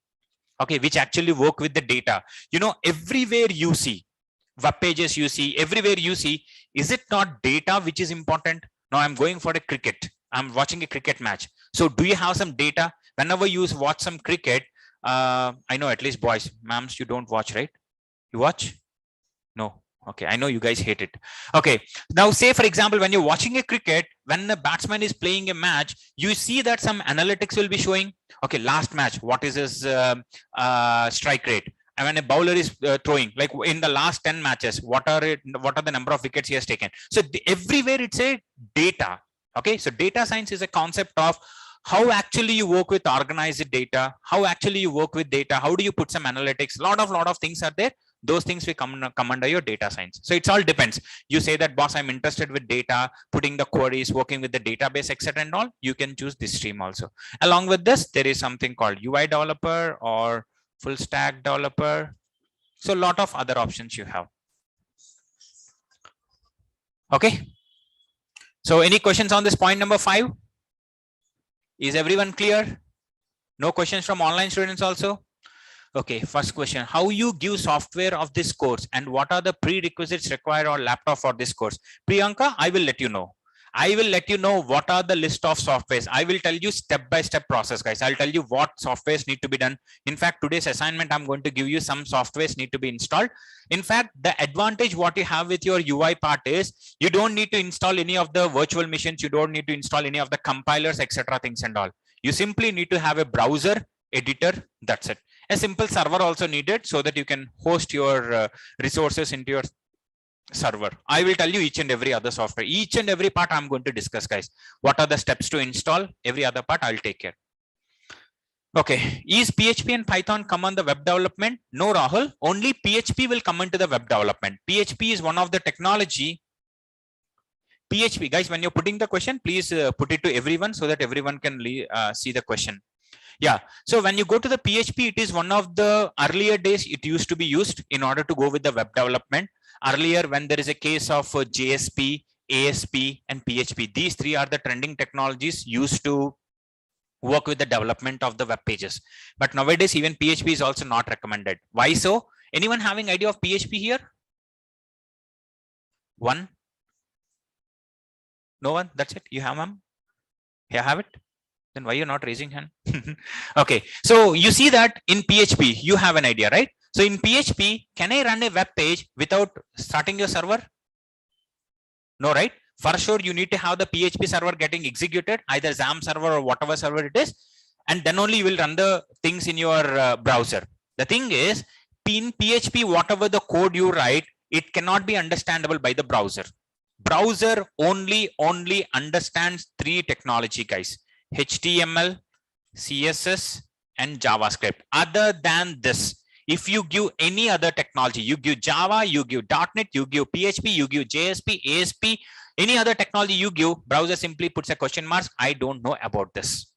okay, which actually work with the data. You know, everywhere you see web pages, you see everywhere you see, is it not data which is important? Now I'm going for a cricket, I'm watching a cricket match, so do you have some data? Whenever you watch some cricket, I know at least boys, ma'ams, you don't watch, right? You watch? No. Okay, I know you guys hate it. Okay, now say for example, when you're watching a cricket, when a batsman is playing a match, you see that some analytics will be showing, okay, last match, what is his strike rate? And when a bowler is throwing, like in the last 10 matches, what are the number of wickets he has taken? So everywhere it's a data. Okay, so data science is a concept of how actually you work with organized data, how actually you work with data, how do you put some analytics, lot of things are there. Those things will come under your data science. So it's all depends. You say that, boss, I'm interested with data, putting the queries, working with the database, etc. and all, you can choose this stream also. Along with this, there is something called UI developer or full stack developer. So a lot of other options you have. Okay. So any questions on this point number 5? Is everyone clear? No questions from online students also? Okay, first question, how you give software of this course and what are the prerequisites required on laptop for this course? Priyanka, I will let you know. I will let you know what are the list of softwares. I will tell you step-by-step process, guys. I'll tell you what softwares need to be done. In fact, today's assignment, I'm going to give you some softwares need to be installed. In fact, the advantage what you have with your UI part is you don't need to install any of the virtual machines. You don't need to install any of the compilers, etc. things and all. You simply need to have a browser, editor, that's it. A simple server also needed so that you can host your resources into your server. I will tell you each and every other software, each and every part I'm going to discuss, guys. What are the steps to install? Every other part I'll take care. Okay, is PHP and Python come on the web development? No, Rahul, only PHP will come into the web development. PHP is one of the technology. PHP, guys, when you're putting the question, please put it to everyone so that everyone can see the question. Yeah, so when you go to the PHP, it is one of the earlier days it used to be used in order to go with the web development. Earlier, when there is a case of JSP, ASP, and PHP, these three are the trending technologies used to work with the development of the web pages. But nowadays, even PHP is also not recommended. Why so? Anyone having idea of PHP here? One? No one? That's it? You have, ma'am? You have it? Then why you're not raising hand? Okay, so you see that in PHP, you have an idea, right? So in PHP, can I run a web page without starting your server? No, right? For sure, you need to have the PHP server getting executed, either XAMPP server or whatever server it is, and then only you will run the things in your browser. The thing is, in PHP, whatever the code you write, it cannot be understandable by the browser. Browser only understands three technology, guys: HTML, CSS, and JavaScript. Other than this, if you give any other technology, you give Java, you give .NET, you give PHP, you give JSP, ASP, any other technology you give, browser simply puts a question mark. I don't know about this.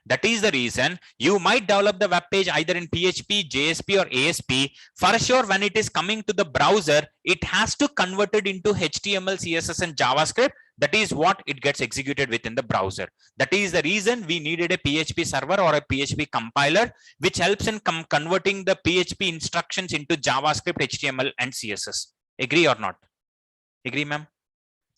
That is the reason you might develop the web page either in PHP, JSP, or ASP. For sure, when it is coming to the browser, it has to convert it into HTML, CSS, and JavaScript. That is what it gets executed within the browser. That is the reason we needed a PHP server or a PHP compiler, which helps in converting the PHP instructions into JavaScript, HTML, and CSS. Agree or not? Agree, ma'am?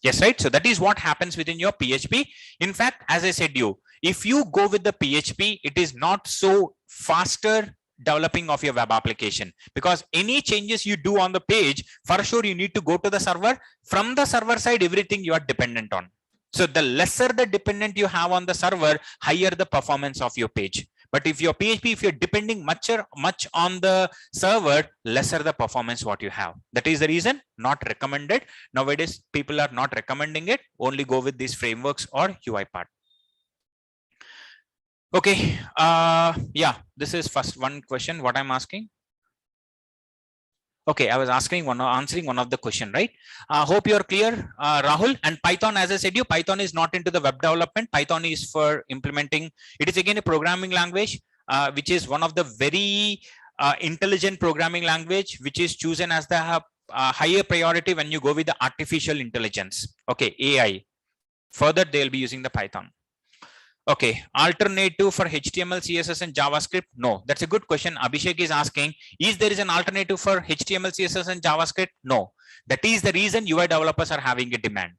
Yes, right? So that is what happens within your PHP. In fact, as I said you, if you go with the PHP, it is not so faster developing of your web application, because any changes you do on the page, for sure you need to go to the server. From the server side, everything you are dependent on. So the lesser the dependent you have on the server, higher the performance of your page. But if your PHP, if you're depending much on the server, lesser the performance what you have. That is the reason not recommended. Nowadays, people are not recommending it. Only go with these frameworks or UI part. Okay, yeah, this is first one question, what I'm asking. Okay, I was answering one of the question, right? Hope you're clear, Rahul. And Python, as I said, Python is not into the web development. Python is for implementing. It is again a programming language, which is one of the very intelligent programming language, which is chosen as the higher priority when you go with the artificial intelligence. Okay, AI. Further, they'll be using the Python. Okay, alternative for HTML, CSS, and JavaScript? No, that's a good question. Abhishek is asking, is there is an alternative for HTML, CSS, and JavaScript? No, that is the reason UI developers are having a demand.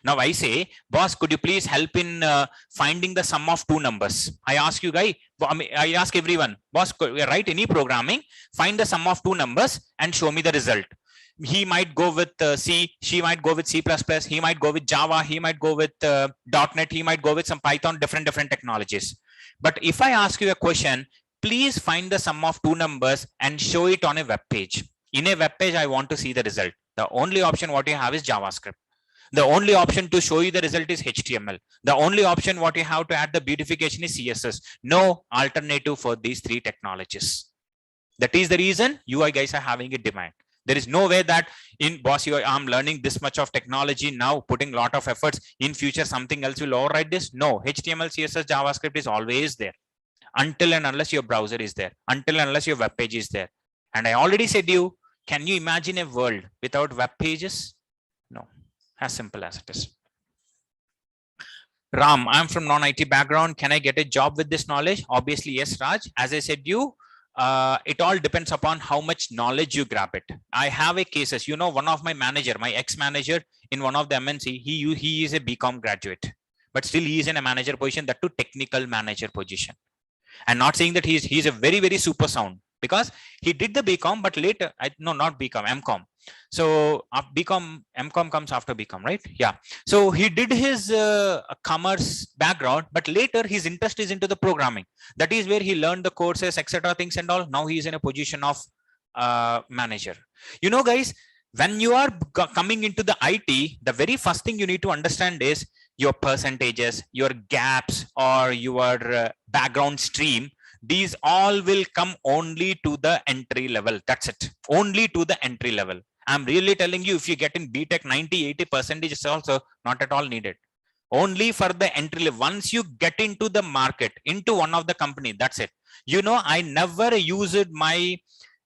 Now I say, boss, could you please help in finding the sum of two numbers? I ask you, guy, I ask everyone, boss, write any programming, find the sum of two numbers and show me the result. he might go with C, she might go with C++, he might go with Java, he might go with .NET, he might go with some Python, different technologies. But if I ask you a question, please find the sum of two numbers and show it on a web page. In a web page, I want to see the result. The only option what you have is JavaScript. The only option to show you the result is HTML. The only option what you have to add the beautification is CSS. No alternative for these three technologies. That is the reason UI guys are having a demand. There is no way that in boss UI, I'm learning this much of technology now, putting a lot of efforts. In future, something else will override this. No, HTML, CSS, JavaScript is always there. Until and unless your browser is there, until and unless your web page is there. And I already said you, can you imagine a world without web pages? No, as simple as it is. Ram, I'm from non-IT background. Can I get a job with this knowledge? Obviously, yes, Raj. As I said you, it all depends upon how much knowledge you grab it. I have a cases, you know, one of my manager, my ex-manager in one of the MNC, he is a BCom graduate, but still he is in a manager position, that too technical manager position. And not saying that he's a very super sound, because he did the BCom, but later, no, not BCom, MCom. So MCom comes after BCom, right? Yeah. So he did his commerce background, but later his interest is into the programming. That is where he learned the courses, etc. things and all. Now he is in a position of manager. You know, guys, when you are coming into the IT, the very first thing you need to understand is your percentages, your gaps, or your background stream. These all will come only to the entry level. That's it. Only to the entry level. I'm really telling you, if you get in BTech 90-80% is also not at all needed. Only for the entry level. Once you get into the market, into one of the company, that's it. You know, I never used my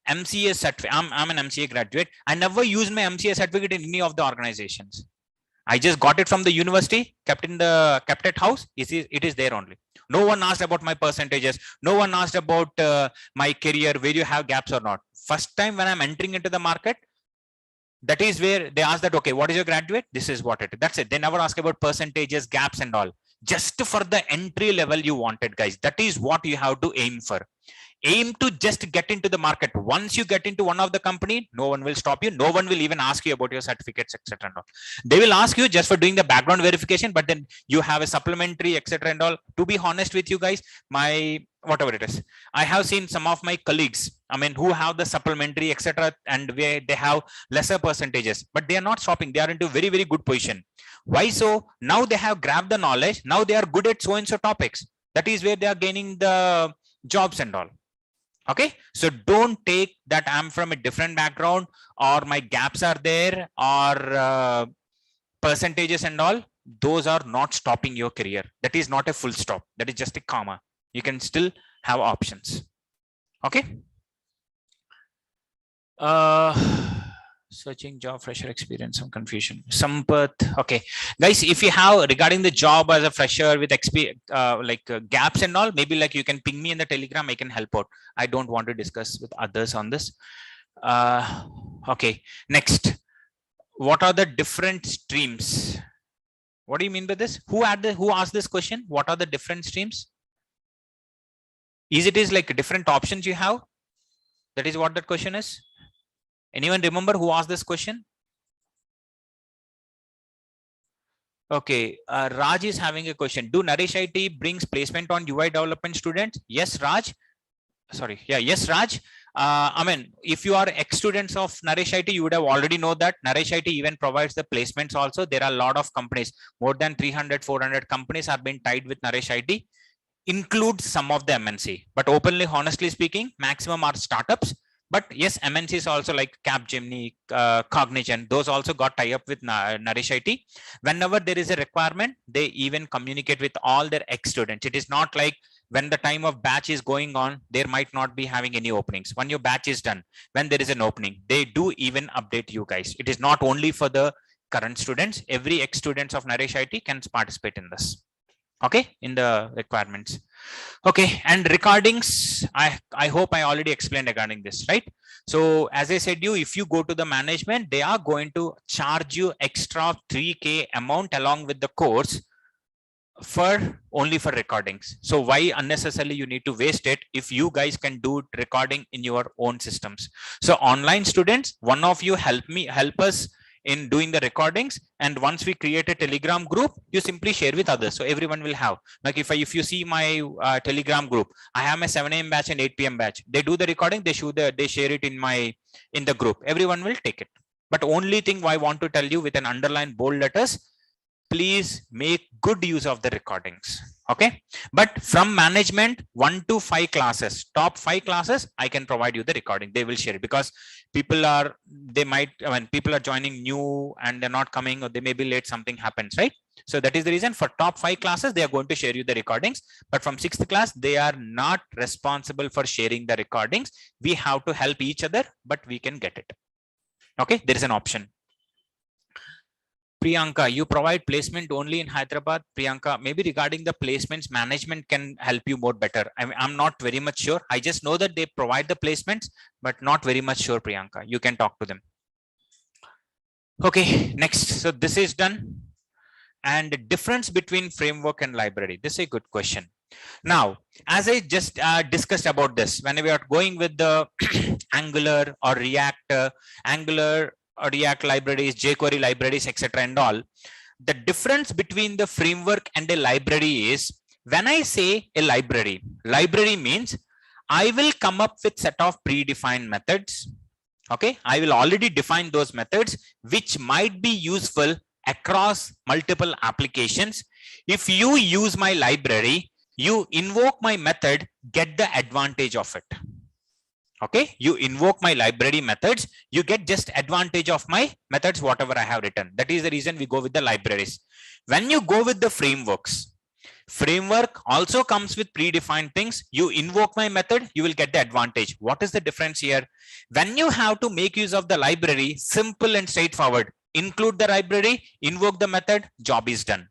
MCA certificate. I'm an MCA graduate. I never used my MCA certificate in any of the organizations. I just got it from the university, kept at house. It is there only. No one asked about my percentages. No one asked about my career, where you have gaps or not. First time when I'm entering into the market, that is where they ask that, okay, what is your graduate? This is what it is. That's it. They never ask about percentages, gaps and all. Just for the entry level you wanted, guys. That is what you have to aim for. Aim to just get into the market. Once you get into one of the company, no one will stop you. No one will even ask you about your certificates, etc. and all. They will ask you just for doing the background verification, but then you have a supplementary, etc. and all. To be honest with you guys, whatever it is, I have seen some of my colleagues, I mean, who have the supplementary, etc. and where they have lesser percentages, but they are not stopping. They are into very good position. Why so? Now they have grabbed the knowledge. Now they are good at so and so topics. That is where they are gaining the jobs and all. Okay, so don't take that I'm from a different background, or my gaps are there, or percentages and all. Those are not stopping your career. That is not a full stop. That is just a comma. You can still have options. Okay. Searching job, fresher experience, some confusion. Sampath. Okay, guys, if you have regarding the job as a fresher with gaps and all, maybe like you can ping me in the Telegram. I can help out. I don't want to discuss with others on this. Okay, next. What are the different streams? What do you mean by this? Who asked this question? What are the different streams? Is it like different options you have? That is what that question is. Anyone remember who asked this question? Okay, Raj is having a question. Do Naresh IT brings placement on UI development students? Yes, Raj. Sorry, yeah, yes, Raj. I mean, if you are ex-students of Naresh IT, you would have already know that Naresh IT even provides the placements also. There are a lot of companies, more than 300, 400 companies have been tied with Naresh IT, includes some of the MNC. But openly, honestly speaking, maximum are startups. But yes, MNCs also like Capgemini, Cognizant, those also got tie up with Naresh IT. Whenever there is a requirement, they even communicate with all their ex-students. It is not like when the time of batch is going on, there might not be having any openings. When your batch is done, when there is an opening, they do even update you guys. It is not only for the current students. Every ex-students of Naresh IT can participate in this. Okay, in the requirements. Okay, and recordings, I hope I already explained regarding this, right? So as I said you, if you go to the management, they are going to charge you extra 3K amount along with the course for only for recordings. So why unnecessarily you need to waste it if you guys can do recording in your own systems? So online students, one of you help us in doing the recordings, and once we create a Telegram group, you simply share with others, so everyone will have. Like if you see my Telegram group, I have my 7 a.m. batch and 8 p.m. batch. They do the recording, they share it in the group. Everyone will take it. But only thing I want to tell you with an underline bold letters, please make good use of the recordings. Okay, but from management, 1 to 5 classes, top 5 classes, I can provide you the recording. They will share it, because people are people are joining new and they're not coming, or they may be late, something happens, right? So that is the reason for top 5 classes, they are going to share you the recordings. But from 6th class, they are not responsible for sharing the recordings. We have to help each other, but we can get it. Okay, there is an option. Priyanka, you provide placement only in Hyderabad. Priyanka, maybe regarding the placements, management can help you more better. I'm not very much sure. I just know that they provide the placements, but not very much sure, Priyanka. You can talk to them. Okay, next. So this is done. And the difference between framework and library. This is a good question. Now, as I just discussed about this, when we are going with the Angular or React, Angular or React libraries, jQuery libraries, etc. and all, the difference between the framework and a library is, when I say a library means I will come up with set of predefined methods. Okay, I will already define those methods which might be useful across multiple applications. If you use my library, you invoke my method, get the advantage of it. Okay, you invoke my library methods, you get just advantage of my methods, whatever I have written. That is the reason we go with the libraries. When you go with the frameworks, framework also comes with predefined things. You invoke my method, you will get the advantage. What is the difference here? When you have to make use of the library, simple and straightforward. Include the library, invoke the method, job is done.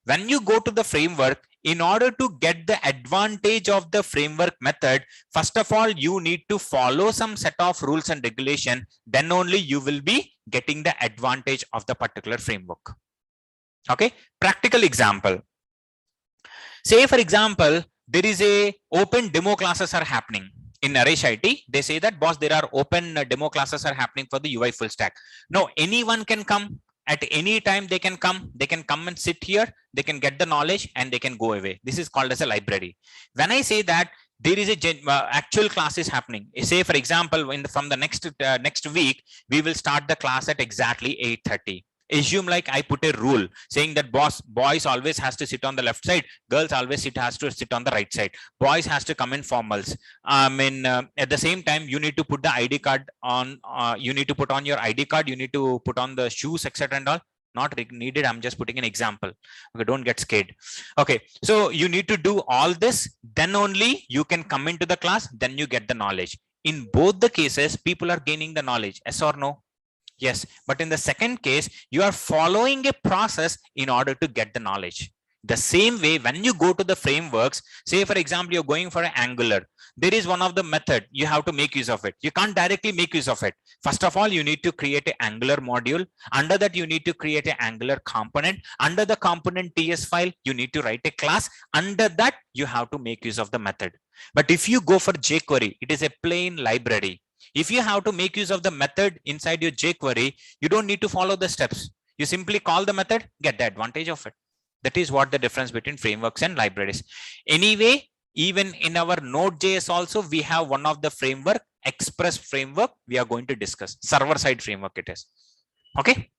When you go to the framework, in order to get the advantage of the framework method, first of all, you need to follow some set of rules and regulation. Then only you will be getting the advantage of the particular framework. Okay, practical example. Say, for example, there is a open demo classes are happening. In Naresh IT, they say that, boss, there are open demo classes are happening for the UI Fullstack. No, anyone can come. At any time they can come and sit here, they can get the knowledge and they can go away. This is called as a library. When I say that there is a actual class is happening, say for example, from the next week, we will start the class at exactly 8:30. Assume like I put a rule saying that boys always has to sit on the left side, girls always has to sit on the right side, boys has to come in formals. At the same time, you need to put the ID card on, you need to put on your ID card, you need to put on the shoes, etc. and all. Not needed, I'm just putting an example. Okay, don't get scared. Okay, so you need to do all this, then only you can come into the class, then you get the knowledge. In both the cases, people are gaining the knowledge, yes or no? Yes, but in the second case, you are following a process in order to get the knowledge. The same way, when you go to the frameworks, say for example, you're going for an Angular, there is one of the method, you have to make use of it. You can't directly make use of it. First of all, you need to create an Angular module. Under that, you need to create an Angular component. Under the component TS file, you need to write a class. Under that, you have to make use of the method. But if you go for jQuery, it is a plain library. If you have to make use of the method inside your jQuery, you don't need to follow the steps. You simply call the method, get the advantage of it. That is what the difference between frameworks and libraries. Anyway, even in our Node.js also, we have one of the framework, Express framework, we are going to discuss. Server-side framework it is. Okay.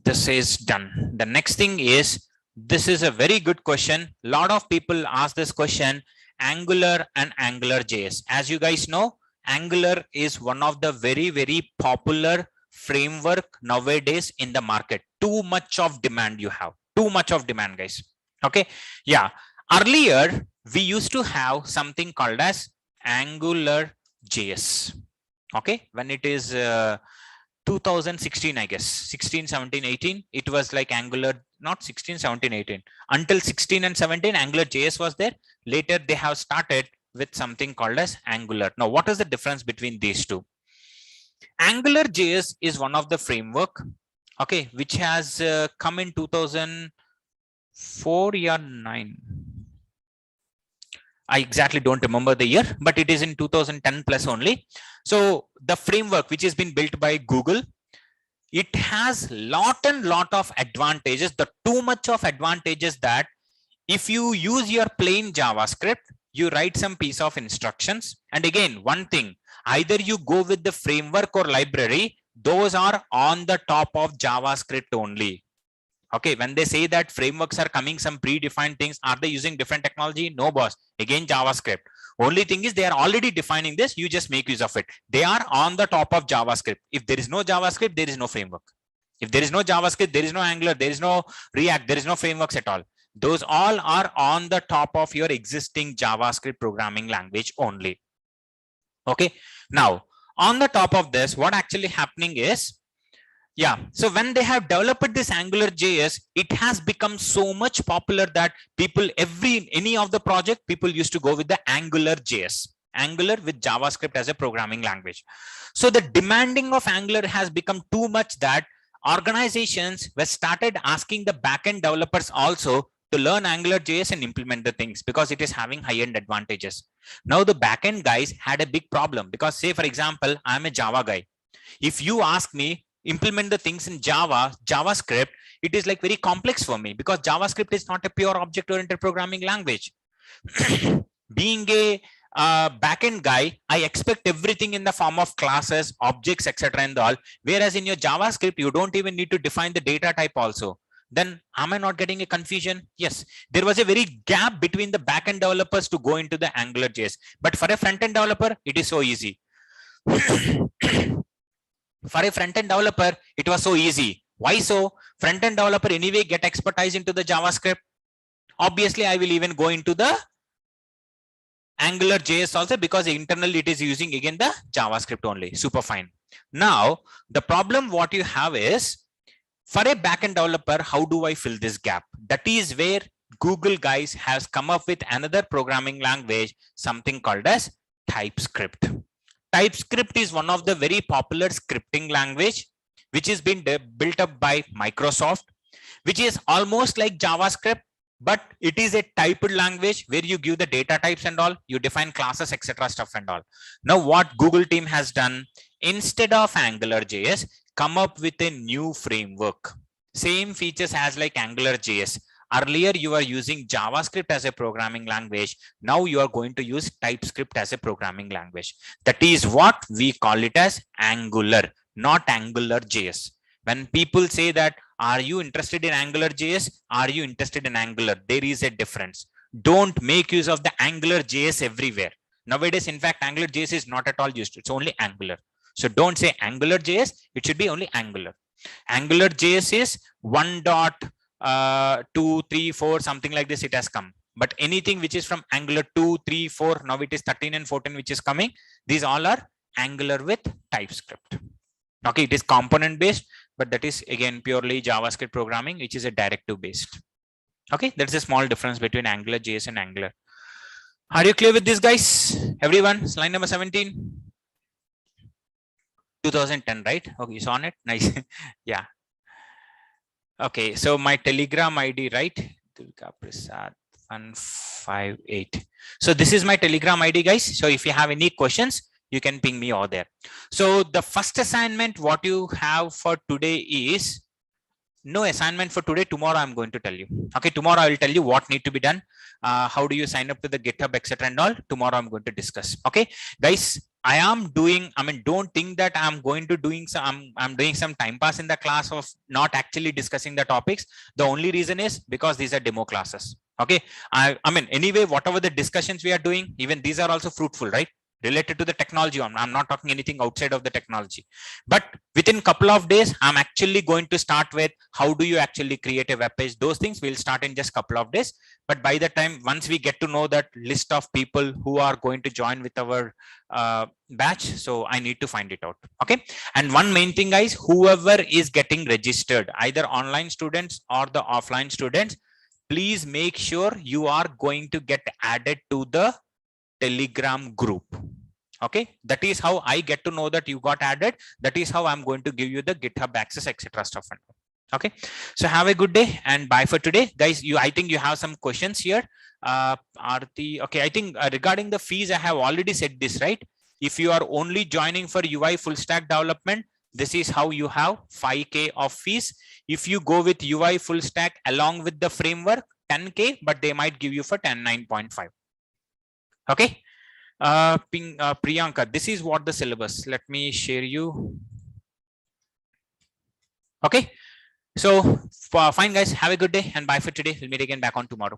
This is done. The next thing is, this is a very good question. A lot of people ask this question. Angular and AngularJS. As you guys know, Angular is one of the very, very popular framework nowadays in the market. Too much of demand you have. Too much of demand, guys. Okay. Yeah. Earlier, we used to have something called as AngularJS. Okay. When it is 2016, I guess, 16, 17, 18, it was like Angular, not 16, 17, 18. Until 16 and 17, AngularJS was there. Later, they have started with something called as Angular. Now, what is the difference between these two? AngularJS is one of the framework, okay, which has come in 2000, 4 or 9. I exactly don't remember the year, but it is in 2010 plus only. So the framework which has been built by Google, it has lot of advantages. The too much of advantages that if you use your plain JavaScript, you write some piece of instructions. And again, one thing, either you go with the framework or library, those are on the top of JavaScript only. Okay, when they say that frameworks are coming some predefined things, are they using different technology? No, boss. Again, JavaScript. Only thing is they are already defining this. You just make use of it. They are on the top of JavaScript. If there is no JavaScript, there is no framework. If there is no JavaScript, there is no Angular, there is no React, there is no frameworks at all. Those all are on the top of your existing JavaScript programming language only. Okay. Now, on the top of this, what actually happening is, yeah, so when they have developed this Angular JS, it has become so much popular that people, any of the project, people used to go with the Angular JS, Angular with JavaScript as a programming language. So the demanding of Angular has become too much that organizations were started asking the backend developers also to learn Angular JS and implement the things because it is having high-end advantages. Now the backend guys had a big problem because, say for example, I'm a Java guy. If you ask me implement the things in JavaScript, it is like very complex for me because JavaScript is not a pure object-oriented programming language. Being a backend guy, I expect everything in the form of classes, objects, etc. and all. Whereas in your JavaScript, you don't even need to define the data type also. Then am I not getting a confusion? Yes, there was a very gap between the backend developers to go into the Angular JS. But for a front-end developer, it is so easy. For a front-end developer, it was so easy. Why so? Front-end developer anyway get expertise into the JavaScript. Obviously, I will even go into the Angular JS also because internally it is using again the JavaScript only. Super fine. Now, the problem what you have is, for a backend developer, how do I fill this gap? That is where Google guys has come up with another programming language, something called as TypeScript. TypeScript is one of the very popular scripting language, which has been built up by Microsoft, which is almost like JavaScript, but it is a typed language where you give the data types and all, you define classes, etc. stuff and all. Now, what Google team has done, instead of Angular JS, come up with a new framework. Same features as like Angular JS. Earlier, you are using JavaScript as a programming language. Now you are going to use TypeScript as a programming language. That is what we call it as Angular, not Angular JS. When people say that, are you interested in Angular JS? Are you interested in Angular? There is a difference. Don't make use of the Angular JS everywhere. Nowadays, in fact, Angular JS is not at all used. It's only Angular. So don't say Angular JS. It should be only Angular. Angular JS is 1.2, 3, 4, something like this. It has come. But anything which is from Angular 2, 3, 4, now it is 13 and 14 which is coming. These all are Angular with TypeScript. Okay, it is component based, but that is again purely JavaScript programming, which is a directive based. Okay, that's a small difference between Angular JS and Angular. Are you clear with this, guys? Everyone, slide number 17. 2010, right? Okay, you saw it. Nice. Yeah. Okay, so my Telegram ID, right? Durga Prasad 158. So this is my Telegram ID, guys. So if you have any questions, you can ping me over there. So the first assignment, what you have for today is no assignment for today. Tomorrow I'm going to tell you. Okay, tomorrow I will tell you what need to be done. How do you sign up to the GitHub, etc. and all. Tomorrow I'm going to discuss. Okay, guys. I am doing, don't think that I'm going to doing some, I'm doing some time pass in the class of not actually discussing the topics. The only reason is because these are demo classes. Okay. Anyway, whatever the discussions we are doing, even these are also fruitful, right? Related to the technology. I'm not talking anything outside of the technology, but within a couple of days, I'm actually going to start with how do you actually create a web page. Those things will start in just a couple of days. But by the time, once we get to know that list of people who are going to join with our batch, so I need to find it out. Okay. And one main thing, guys, whoever is getting registered, either online students or the offline students, please make sure you are going to get added to the Telegram group. Okay, that is how I get to know that you got added. That is how I'm going to give you the GitHub access, etc. stuff. Okay, so have a good day and bye for today, guys. I think you have some questions here. Arti, okay, I think regarding the fees, I have already said this, right? If you are only joining for UI full stack development, this is how you have 5K of fees. If you go with UI full stack along with the framework, 10K, but they might give you for 9.5. Okay. Priyanka, this is what the syllabus. Let me share you. Okay. So fine, guys, have a good day and bye for today. We'll meet again back on tomorrow.